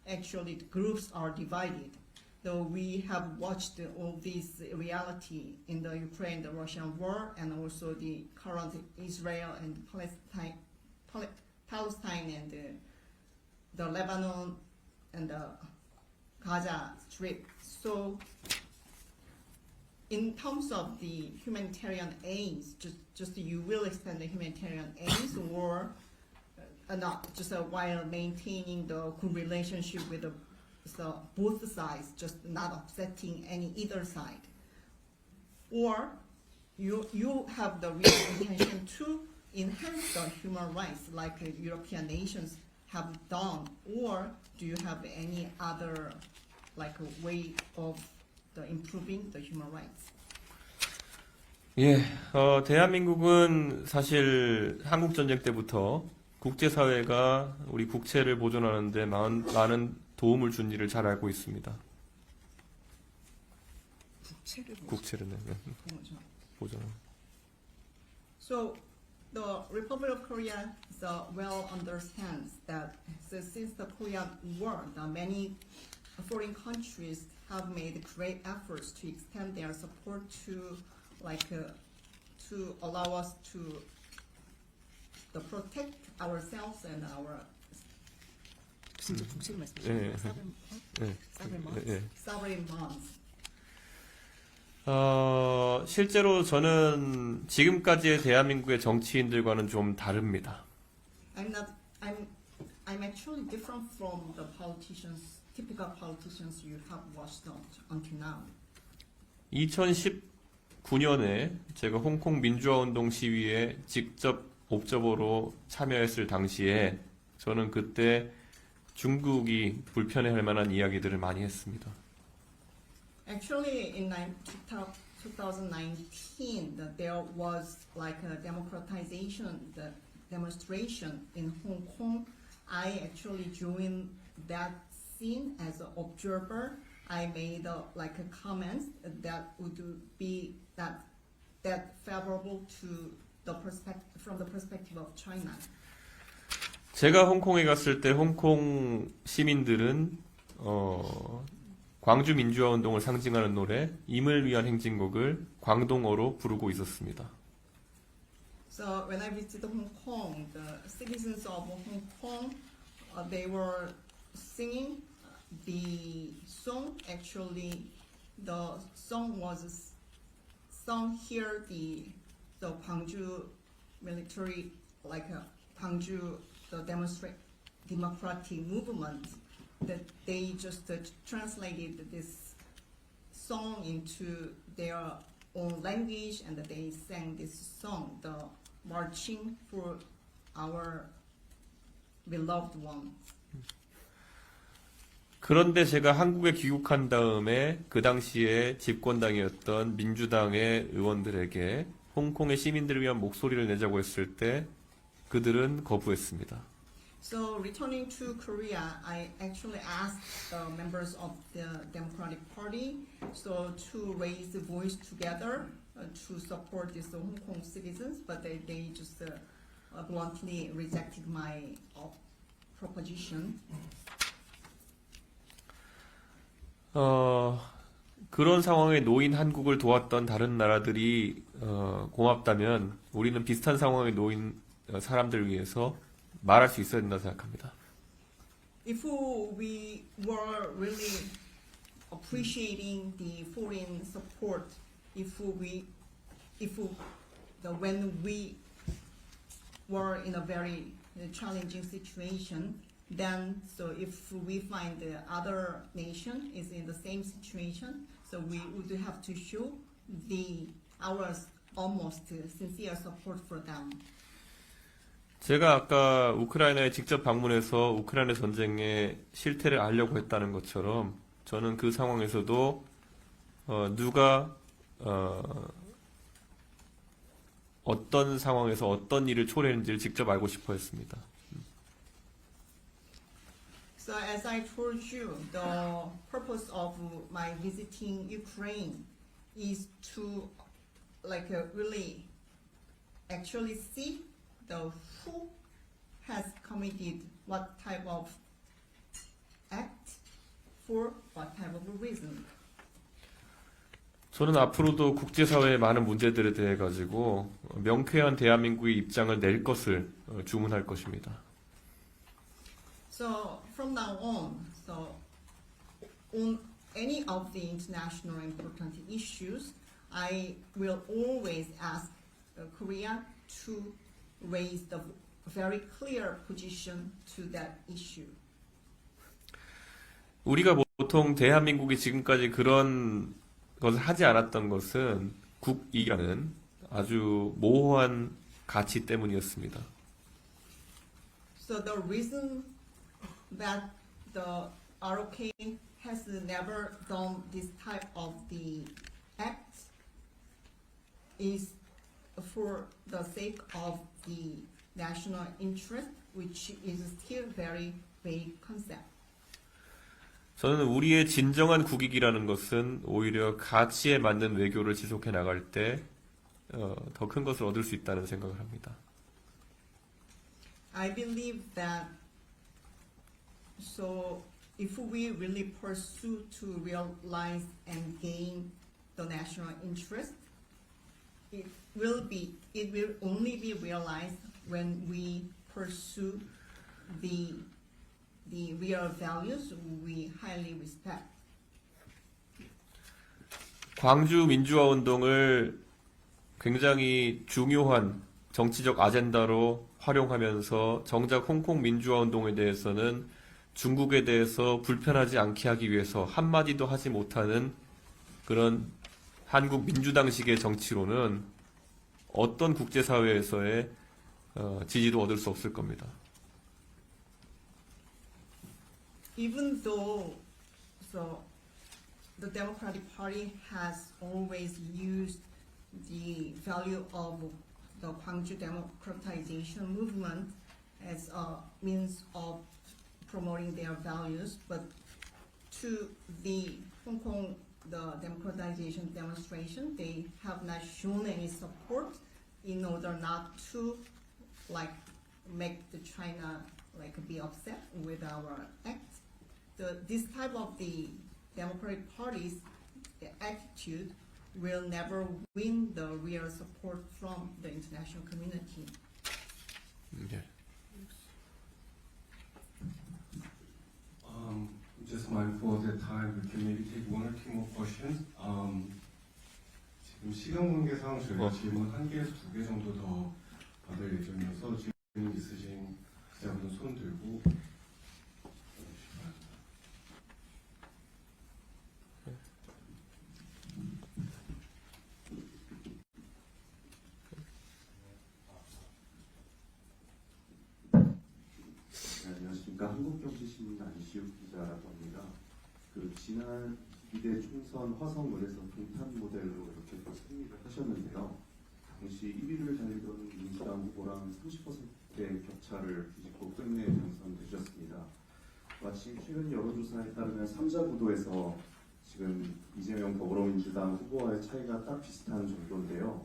actually the groups are divided. Though we have watched all this reality in the Ukraine, the Russian war, and also the current Israel and Palestine and the Lebanon and the Gaza Strip. So in terms of the humanitarian aids, just you will expand the humanitarian aids or not, just while maintaining the good relationship with both sides, just not upsetting either side. Or you have the real intention to enhance the human rights like European nations have done, or do you have any other way of improving the human rights? 예, 대한민국은 사실 한국 전쟁 때부터 국제사회가 우리 국채를 보존하는 데 많은 도움을 준 일을 잘 알고 있습니다. 국채를 보존. So the Republic of Korea well understands that since the Korean War, many foreign countries have made great efforts to extend their support to allow us to protect ourselves and 무슨 정책을 예, 말씀하시는 예. 거예요? 예. Sovereign bonds? 예. Sovereign bonds. 실제로 저는 지금까지의 대한민국의 정치인들과는 좀 다릅니다. I'm actually different from the politicians, typical politicians you have watched until now. 2019년에 제가 홍콩 민주화운동 시위에 직접 옵저버로 참여했을 당시에 저는 그때 중국이 불편해할 만한 이야기들을 많이 했습니다. Actually, in 2019, there was like a democratization the demonstration in Hong Kong. I actually joined that scene as an observer. I made like a comments that would be that favorable to the from the perspective of China. 제가 홍콩에 갔을 때 홍콩 시민들은 광주 민주화 운동을 상징하는 노래 임을 위한 행진곡을 광동어로 부르고 있었습니다. So when I visited Hong Kong, the citizens of Hong Kong, they were singing the song. Actually, the song was sung here. The Gwangju military, like Gwangju, the democratic movement, that they just translated this song into their own language, and they sang this song, the marching for our beloved ones. 그런데 제가 한국에 귀국한 다음에 그 당시에 집권당이었던 민주당의 의원들에게 홍콩의 시민들을 위한 목소리를 내자고 했을 때 그들은 거부했습니다. So returning to Korea, I actually asked the members of the Democratic Party so to raise the voice together to support these Hong Kong citizens, but they just bluntly rejected my proposition. 그런 상황에 놓인 한국을 도왔던 다른 나라들이 고맙다면 우리는 비슷한 상황에 놓인 사람들을 위해서 말할 수 있어야 된다 생각합니다. If we were really appreciating the foreign support, when we were in a very challenging situation, then so if we find the other nation is in the same situation, so we would have to show our almost sincere support for them. 제가 아까 우크라이나에 직접 방문해서 우크라이나 전쟁의 실태를 알려고 했다는 것처럼 저는 그 상황에서도 누가 어떤 상황에서 어떤 일을 초래했는지를 직접 알고 싶어 했습니다. So as I told you, the purpose of my visiting Ukraine is to really actually see who has committed what type of act for what type of reason. 저는 앞으로도 국제사회의 많은 문제들에 대해 가지고 명쾌한 대한민국의 입장을 낼 것을 주문할 것입니다. So from now on, so on any of the international important issues, I will always ask Korea to raise the very clear position to that issue. 우리가 보통 대한민국이 지금까지 그런 것을 하지 않았던 것은 국익이라는 아주 모호한 가치 때문이었습니다. So the reason that the ROK has never done this type of the act is for the sake of the national interest, which is still very vague concept. 저는 우리의 진정한 국익이라는 것은 오히려 가치에 맞는 외교를 지속해 나갈 때 더 큰 것을 얻을 수 있다는 생각을 합니다. I believe that so if we really pursue to realize and gain the national interest, it will only be realized when we pursue the the real values we highly respect. 광주 민주화 운동을 굉장히 중요한 정치적 아젠다로 활용하면서 정작 홍콩 민주화 운동에 대해서는 중국에 대해서 불편하지 않게 하기 위해서 한마디도 하지 못하는 그런 한국 민주당식의 정치로는 어떤 국제사회에서의 지지도 얻을 수 없을 겁니다. Even though the Democratic Party has always used the value of the Gwangju democratization movement as a means of promoting their values, but to the Hong Kong the democratization demonstration, they have not shown any support in order not to make the China be upset with our act. This type of the Democratic Party's attitude will never win the real support from the international community. 네. Just mindful of the time, we can maybe take one or two more questions. 지금 시간 관계상 저희가 질문 1개에서 2개 정도 더 받을 예정이어서 질문 있으신 기자분은 손 들고 해주시기 바랍니다. 안녕하십니까. 한국경제신문 안시욱 기자라고 합니다. 지난 22대 총선 화성을에서 동탄 모델로 이렇게 또 승리를 하셨는데요. 당시 1위를 달리던 민주당 후보랑 30%의 격차를 뒤집고 끝내 당선되셨습니다. 마침 최근 여론조사에 따르면 3자 구도에서 지금 이재명 더불어민주당 후보와의 차이가 딱 비슷한 정도인데요.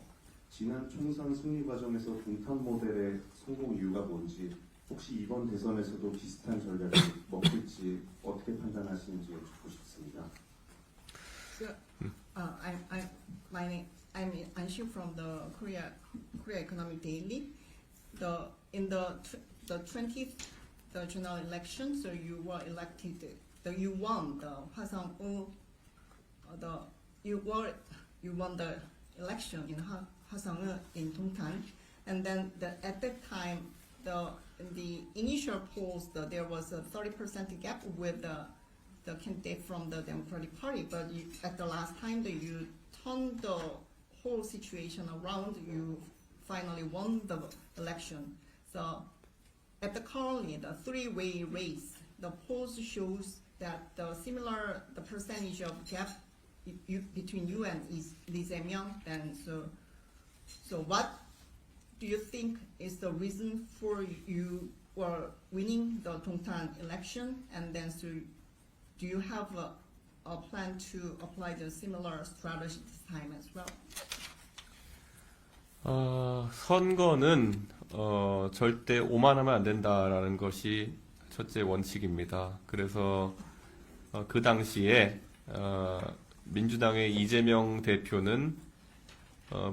지난 총선 승리 과정에서 동탄 모델의 성공 이유가 뭔지, 혹시 이번 대선에서도 비슷한 전략을 먹을지 어떻게 판단하시는지 여쭙고 싶습니다. So, I'm Anshu from the Korea Economic Daily. In the 20th general election, so you were elected. You won the Hwasong-eul. You won the election in Hwasong-eul in Dongtan, and then at that time, in the initial polls, there was a 30% gap with the candidate from the Democratic Party, but at the last time that you turned the whole situation around, you finally won the election. So at the currently the three-way race, the polls shows that the percentage of gap between you and Lee Jae-myung, and so what do you think is the reason for you were winning the Dongtan election, and then so do you have a plan to apply the similar strategy this time as well? 선거는 절대 오만하면 안 된다라는 것이 첫째 원칙입니다. 그래서 그 당시에 민주당의 이재명 대표는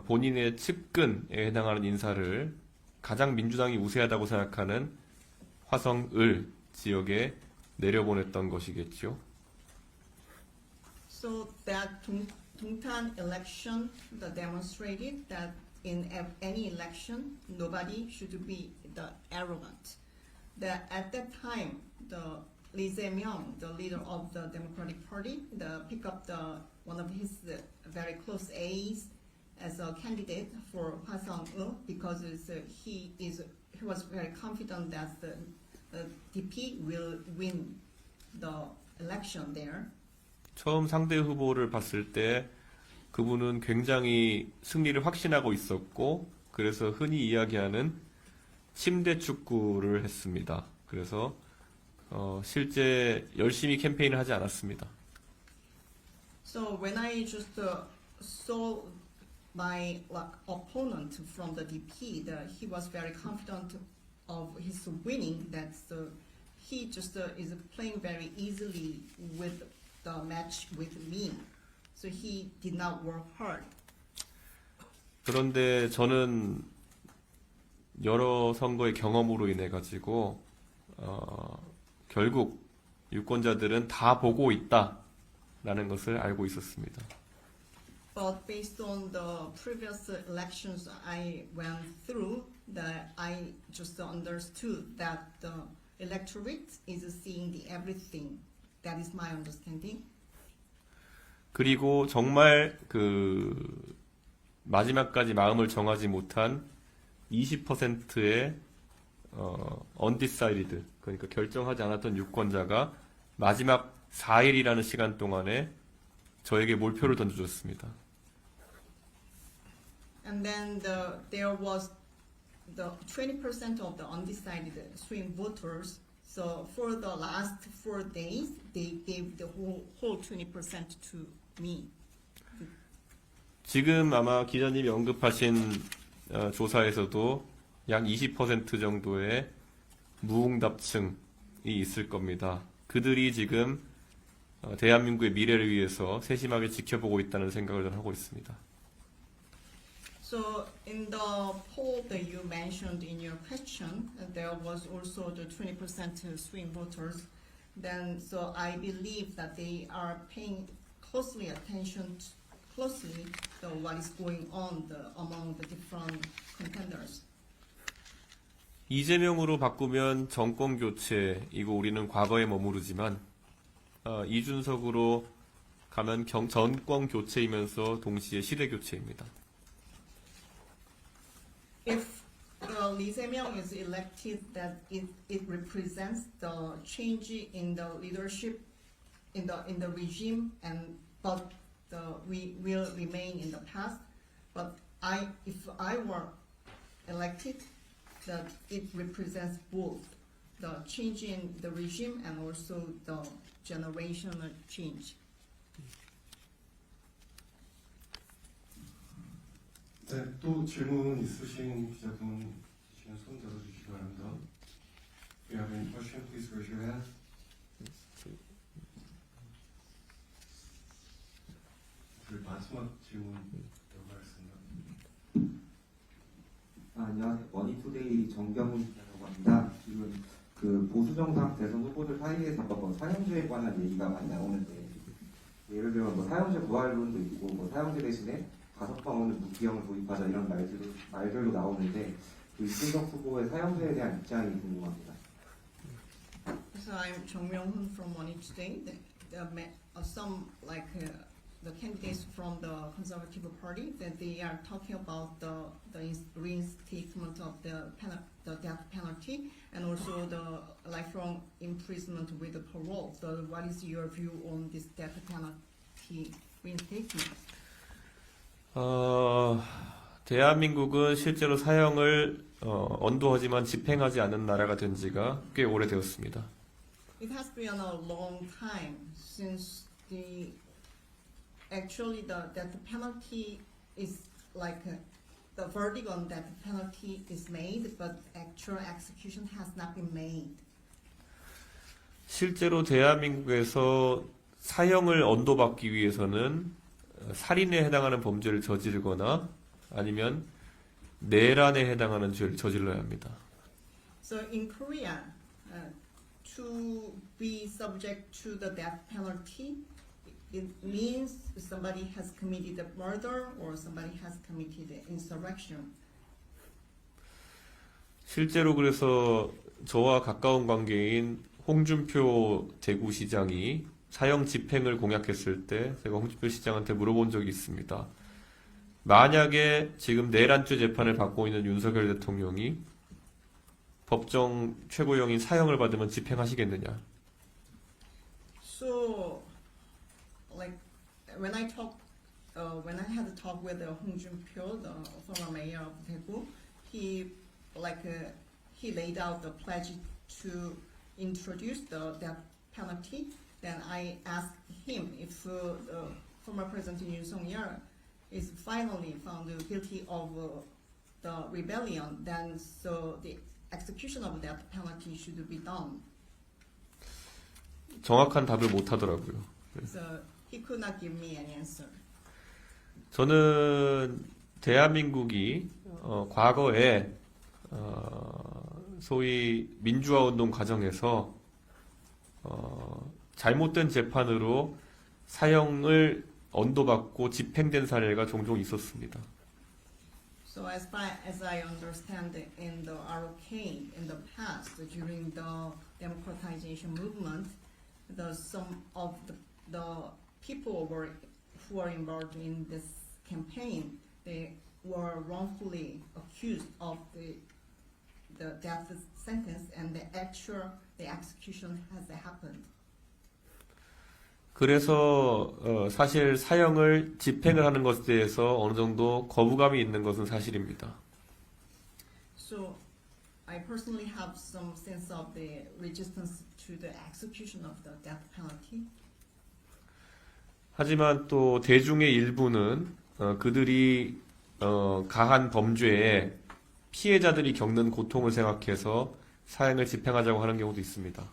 본인의 측근에 해당하는 인사를 가장 민주당이 우세하다고 생각하는 화성을 지역에 내려보냈던 것이겠죠. So that Dongtan election demonstrated that in any election, nobody should be arrogant. That at that time, Lee Jae-myung, the leader of the Democratic Party, picked up one of his very close aides as a candidate for Hwasong-eul because he was very confident that the DP will win the election there. 처음 상대 후보를 봤을 때 그분은 굉장히 승리를 확신하고 있었고, 그래서 흔히 이야기하는 침대 축구를 했습니다. 그래서 실제 열심히 캠페인을 하지 않았습니다. So when I just saw my opponent from the DP, he was very confident of his winning. That he just is playing very easily with the match with me. So he did not work hard. 그런데 저는 여러 선거의 경험으로 인해 가지고 결국 유권자들은 다 보고 있다라는 것을 알고 있었습니다. But based on the previous elections I went through, that I just understood that the electorate is seeing the everything. That is my understanding. 그리고 정말 그 마지막까지 마음을 정하지 못한 20%의 undecided, 그러니까 결정하지 않았던 유권자가 마지막 4일이라는 시간 동안에 저에게 몰표를 던져줬습니다. And then there was the 20% of the undecided swing voters. So for the last 4 days, they gave the whole 20% to me. 지금 아마 기자님이 언급하신 조사에서도 약 20% 정도의 무응답층이 있을 겁니다. 그들이 지금 대한민국의 미래를 위해서 세심하게 지켜보고 있다는 생각을 저는 하고 있습니다. So in the poll that you mentioned in your question, there was also the 20% swing voters. Then, so I believe that they are paying closely attention to what is going on among the different contenders. 이재명으로 바꾸면 정권 교체이고 우리는 과거에 머무르지만 이준석으로 가면 정권 교체이면서 동시에 시대 교체입니다. If Lee Jae-myung is elected, that it represents the change in the leadership in the regime, but we will remain in the past. But if I were elected, that it represents both the change in the regime and also the generational change. 네, 또 질문 있으신 기자분 계시면 손 들어주시기 바랍니다. If you have any question, please raise your hand. 마지막 질문 들어가겠습니다. 안녕하세요. 머니투데이 정경훈 기자라고 합니다. 지금 그 보수정당 대선 후보들 사이에서 사형제에 관한 얘기가 많이 나오는데, 예를 들어 뭐 사형제 부활론도 있고, 뭐 사형제 대신에 가석방어는 무기형을 도입하자 이런 말들도 나오는데, 그 이준석 후보의 사형제에 대한 입장이 궁금합니다. So I'm Jung Myung-hoon from Money Today. Some the candidates from the Conservative Party, that they are talking about the reinstatement of the death penalty and also the lifelong imprisonment with the parole. So what is your view on this death penalty reinstatement? 대한민국은 실제로 사형을 언도하지만 집행하지 않는 나라가 된 지가 꽤 오래되었습니다. It has been a long time since actually the death penalty is the verdict on death penalty is made, but actual execution has not been made. 실제로 대한민국에서 사형을 언도받기 위해서는 살인에 해당하는 범죄를 저지르거나 아니면 내란에 해당하는 죄를 저질러야 합니다. So in Korea, to be subject to the death penalty, it means somebody has committed a murder or somebody has committed insurrection. 실제로 그래서 저와 가까운 관계인 홍준표 대구시장이 사형 집행을 공약했을 때 제가 홍준표 시장한테 물어본 적이 있습니다. 만약에 지금 내란죄 재판을 받고 있는 윤석열 대통령이 법정 최고형인 사형을 받으면 집행하시겠느냐? So, when I had a talk with Hong Jun-pyo, the former mayor of Daegu, he laid out the pledge to introduce the death penalty. Then I asked him if the former President Yoon Suk-yeol is finally found guilty of the rebellion, then so the execution of death penalty should be done. 정확한 답을 못 하더라고요. So he could not give me an answer. 저는 대한민국이 과거에 소위 민주화 운동 과정에서 잘못된 재판으로 사형을 언도받고 집행된 사례가 종종 있었습니다. So as far as I understand in the ROK in the past during the democratization movement, some of the people who were involved in this campaign, they were wrongfully accused of the death sentence, and the execution has happened. 그래서 사실 사형을 집행을 하는 것에 대해서 어느 정도 거부감이 있는 것은 사실입니다. So I personally have some sense of the resistance to the execution of the death penalty. 하지만 또 대중의 일부는 그들이 가한 범죄에 피해자들이 겪는 고통을 생각해서 사형을 집행하자고 하는 경우도 있습니다.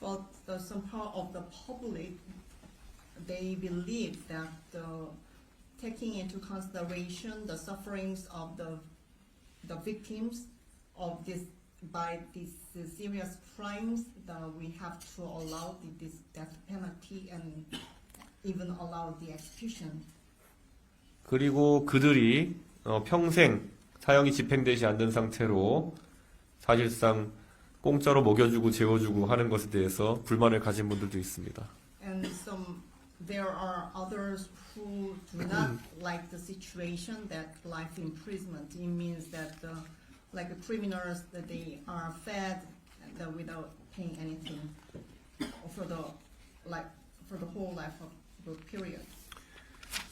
But some part of the public, they believe that taking into consideration the sufferings of the victims of by these serious crimes, that we have to allow this death penalty and even allow the execution. 그리고 그들이 평생 사형이 집행되지 않는 상태로 사실상 공짜로 먹여주고 재워주고 하는 것에 대해서 불만을 가진 분들도 있습니다. And there are others who do not like the situation that life imprisonment. It means that like the criminals that they are fed without paying anything for the whole life of the period.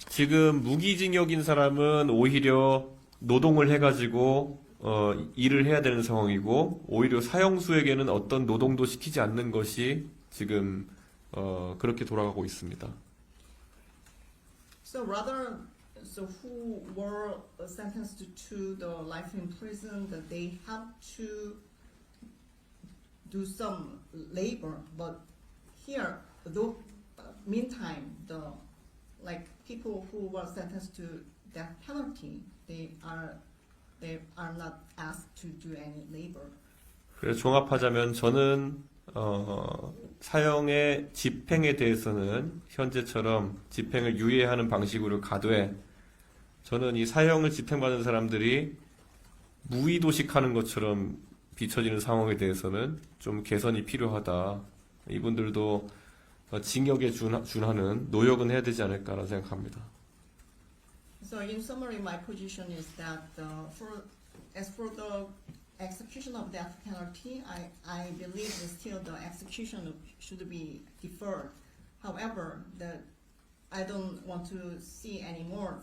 지금 무기징역인 사람은 오히려 노동을 해가지고 일을 해야 되는 상황이고, 오히려 사형수에게는 어떤 노동도 시키지 않는 것이 지금 그렇게 돌아가고 있습니다. So who were sentenced to the life in prison, that they have to do some labor, but here, though, meantime, people who were sentenced to death penalty, they are not asked to do any labor. 그래서 종합하자면 저는 사형의 집행에 대해서는 현재처럼 집행을 유예하는 방식으로 가되, 저는 이 사형을 집행받은 사람들이 무의도식하는 것처럼 비춰지는 상황에 대해서는 좀 개선이 필요하다. 이분들도 징역에 준하는 노역은 해야 되지 않을까라는 생각합니다. So in summary, my position is that as for the execution of death penalty, I believe that still the execution should be deferred. However, I don't want to see anymore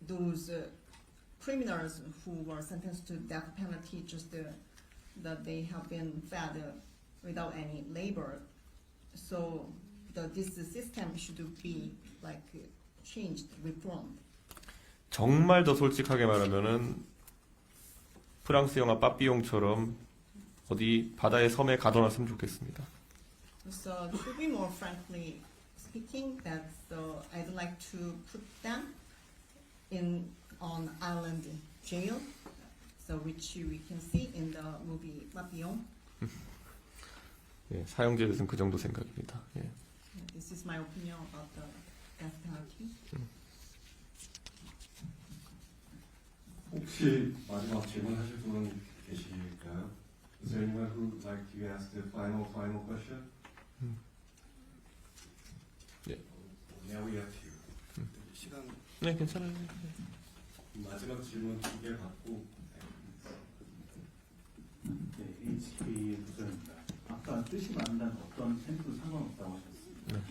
those criminals who were sentenced to death penalty just that they have been fed without any labor. So this system should be changed, reformed. 정말 더 솔직하게 말하면은 프랑스 영화 빠삐용처럼 어디 바다의 섬에 가둬놨으면 좋겠습니다. So to be more frankly speaking, that I'd like to put them on island jail, so which we can see in the movie Papillon. 예, 사형제에 대해서는 그 정도 생각입니다. 예. This is my opinion about the death penalty. 혹시 마지막 질문하실 분 계실까요? Is there anyone who would like to ask the final question? 네. Now we have to. 시간 네, 괜찮아요. 마지막 질문 2개 받고. 네, HK 부장입니다. 아까 뜻이 맞는다는 어떤 셈도 상관없다고 하셨습니다. 네.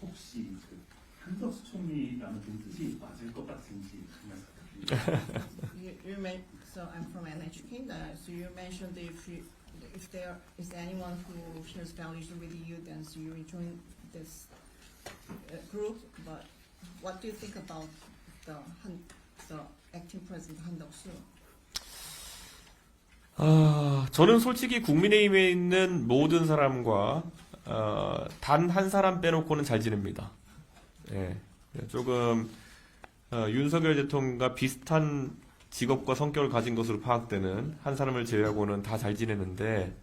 혹시 한덕수 총리라는 그 뜻이 맞을 것 같은지 그 말씀 부탁드립니다. So I'm from NHK. So you mentioned if there is anyone who shares values with you, then so you join this group. But what do you think about the acting president Han Duck-soo? 저는 솔직히 국민의힘에 있는 모든 사람과 단 한 사람 빼놓고는 잘 지냅니다. 예, 조금 윤석열 대통령과 비슷한 직업과 성격을 가진 것으로 파악되는 한 사람을 제외하고는 다 잘 지내는데,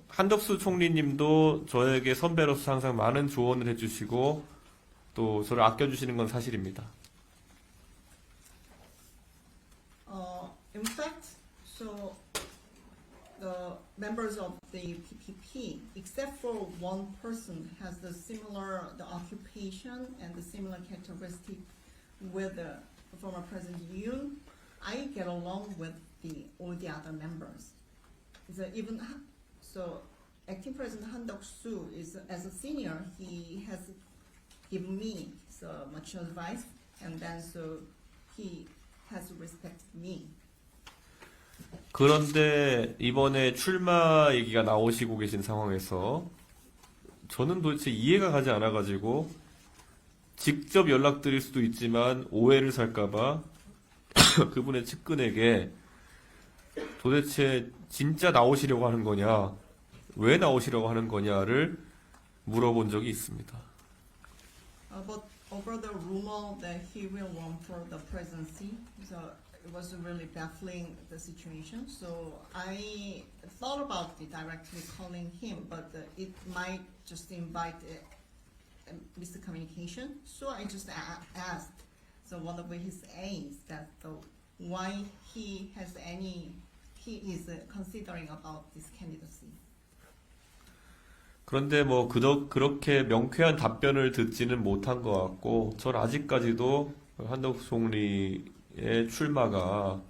한덕수 총리님도 저에게 선배로서 항상 많은 조언을 해주시고 또 저를 아껴주시는 건 사실입니다. In fact, so the members of the PPP, except for one person, has the similar the occupation and the similar characteristic with the former President Yoon. I get along with all the other members. So even so, acting President Han Duck-soo is as a senior, he has given me so much advice, and then so he has respected me. 그런데 이번에 출마 얘기가 나오시고 계신 상황에서 저는 도대체 이해가 가지 않아가지고 직접 연락드릴 수도 있지만 오해를 살까봐 그분의 측근에게 도대체 진짜 나오시려고 하는 거냐, 왜 나오시려고 하는 거냐를 물어본 적이 있습니다. But over the rumor that he will run for the presidency, so it was really baffling the situation. So I thought about directly calling him, but it might just invite miscommunication. So I just asked. So one of his aides that why he is considering about this candidacy. 그런데 뭐 그렇게 명쾌한 답변을 듣지는 못한 것 같고, 전 아직까지도 한덕수 총리의 출마가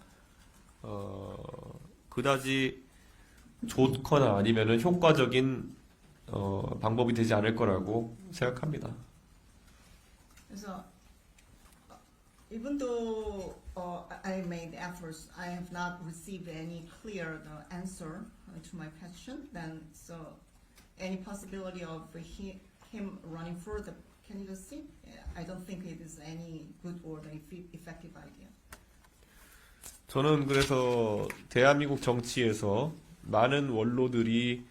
그다지 좋거나 아니면은 효과적인 방법이 되지 않을 거라고 생각합니다. 그래서 even though I made efforts, I have not received any clear answer to my question. Then so any possibility of him running for the candidacy, I don't think it is any good or effective idea. 저는 그래서 대한민국 정치에서 많은 원로들이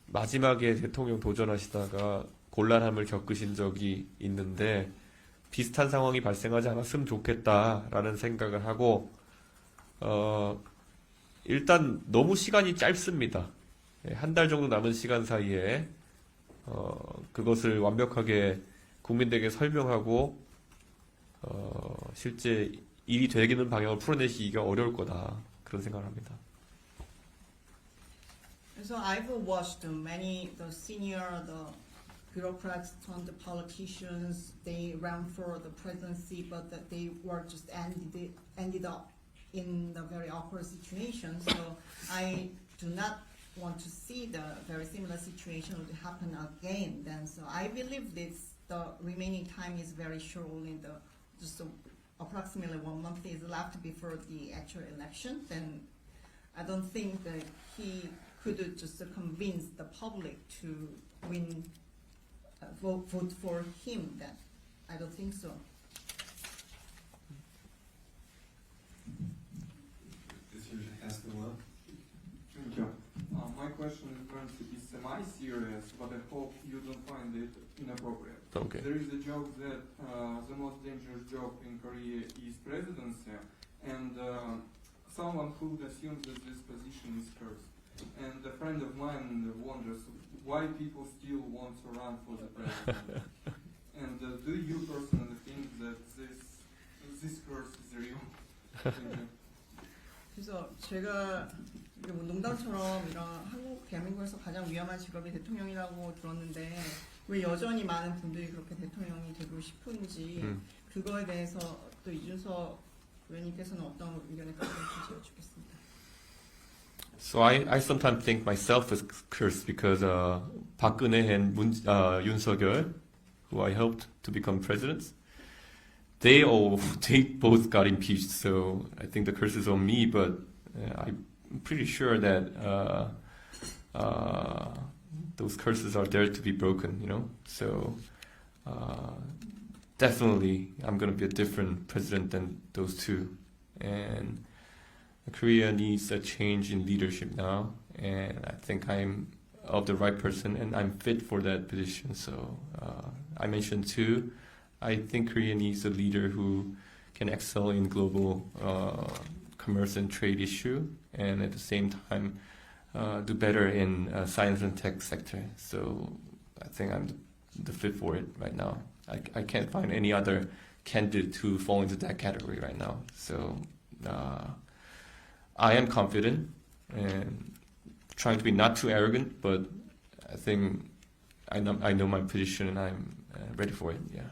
마지막에 대통령 도전하시다가 곤란함을 겪으신 적이 있는데 비슷한 상황이 발생하지 않았으면 좋겠다라는 생각을 하고 일단 너무 시간이 짧습니다. 한 달 정도 남은 시간 사이에 그것을 완벽하게 국민들에게 설명하고 실제 일이 되기는 방향을 풀어내시기가 어려울 거다, 그런 생각을 합니다. So I've watched many the senior bureaucrats turned politicians. They ran for the presidency, but they were just ended up in the very awkward situation. So I do not want to see the very similar situation would happen again. Then so I believe the remaining time is very short. Only just approximately 1 month is left before the actual election. Then I don't think that he could just convince the public to win, vote for him. Then I don't think so. This usually has the one. Thank you. My question is going to be semi-serious, but I hope you don't find it inappropriate. Okay. There is a joke that the most dangerous job in Korea is presidency, and someone who assumes that this position is cursed. And a friend of mine wonders why people still want to run for the president. And do you personally think that this curse is real? Thank you. 그래서 제가 이게 뭐 농담처럼 이런 대한민국에서 가장 위험한 직업이 대통령이라고 들었는데 왜 여전히 많은 분들이 그렇게 대통령이 되고 싶은지 그거에 대해서 또 이준석 의원님께서는 어떤 의견을 가지고 계신지 여쭙겠습니다. So I sometimes think myself is cursed because 박근혜 and 윤석열, who I helped to become presidents, they both got impeached. So I think the curse is on me, but I'm pretty sure that those curses are there to be broken, you know. So definitely, I'm going to be a different president than those two, and Korea needs a change in leadership now, and I think I'm of the right person and I'm fit for that position. So I mentioned too, I think Korea needs a leader who can excel in global commerce and trade issue, and at the same time do better in science and tech sector. So I think I'm the fit for it right now. I can't find any other candidate to fall into that category right now. So I am confident and trying to be not too arrogant, but I think I know my position and I'm ready for it. Yeah.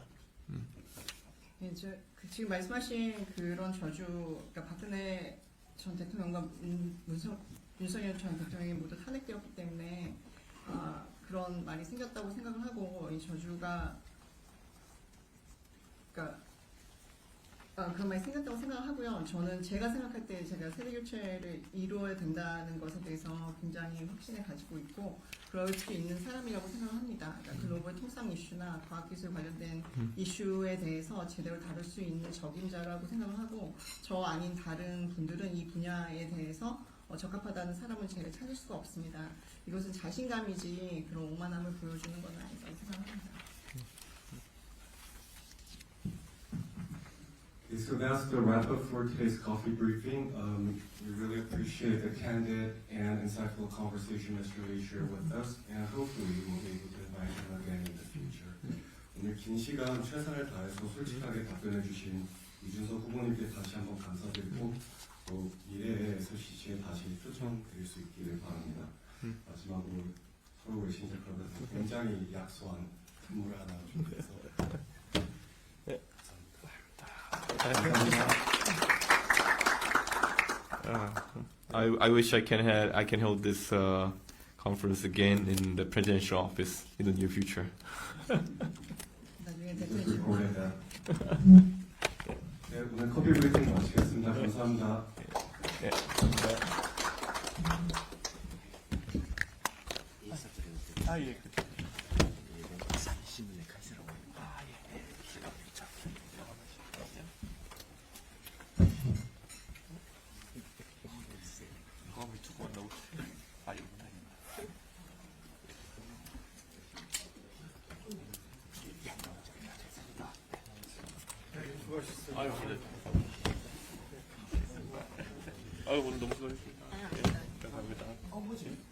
지금 말씀하신 그런 저주, 그러니까 박근혜 전 대통령과 윤석열 전 대통령이 모두 탄핵되었기 때문에 그런 말이 생겼다고 생각을 하고 이 저주가 그러니까 그런 말이 생겼다고 생각을 하고요. 저는 제가 생각할 때 제가 세대 교체를 이루어야 된다는 것에 대해서 굉장히 확신을 가지고 있고 그럴 수 있는 사람이라고 생각을 합니다. 그러니까 글로벌 통상 이슈나 과학기술 관련된 이슈에 대해서 제대로 다룰 수 있는 적임자라고 생각을 하고 저 아닌 다른 분들은 이 분야에 대해서 적합하다는 사람을 제가 찾을 수가 없습니다. 이것은 자신감이지 그런 오만함을 보여주는 건 아니라고 생각합니다. So that's the wrap up for today's coffee briefing. We really appreciate the candid and insightful conversation Mr. Lee shared with us, and hopefully we'll be able to invite him again in the future. 오늘 긴 시간 최선을 다해서 솔직하게 답변해 주신 이준석 후보님께 다시 한번 감사드리고 또 미래의 SCC에 다시 초청드릴 수 있기를 바랍니다. 마지막으로 서울 외신자 클럽에서 굉장히 약소한 선물 하나 준비해서 I wish I can hold this conference again in the presidential office in the near future. 나중에 Looking 대통령 forward to that. 네, 오늘 커피 브리핑 마치겠습니다. 감사합니다. 아유 오늘 너무 수고하셨습니다. 감사합니다. 고맙습니다.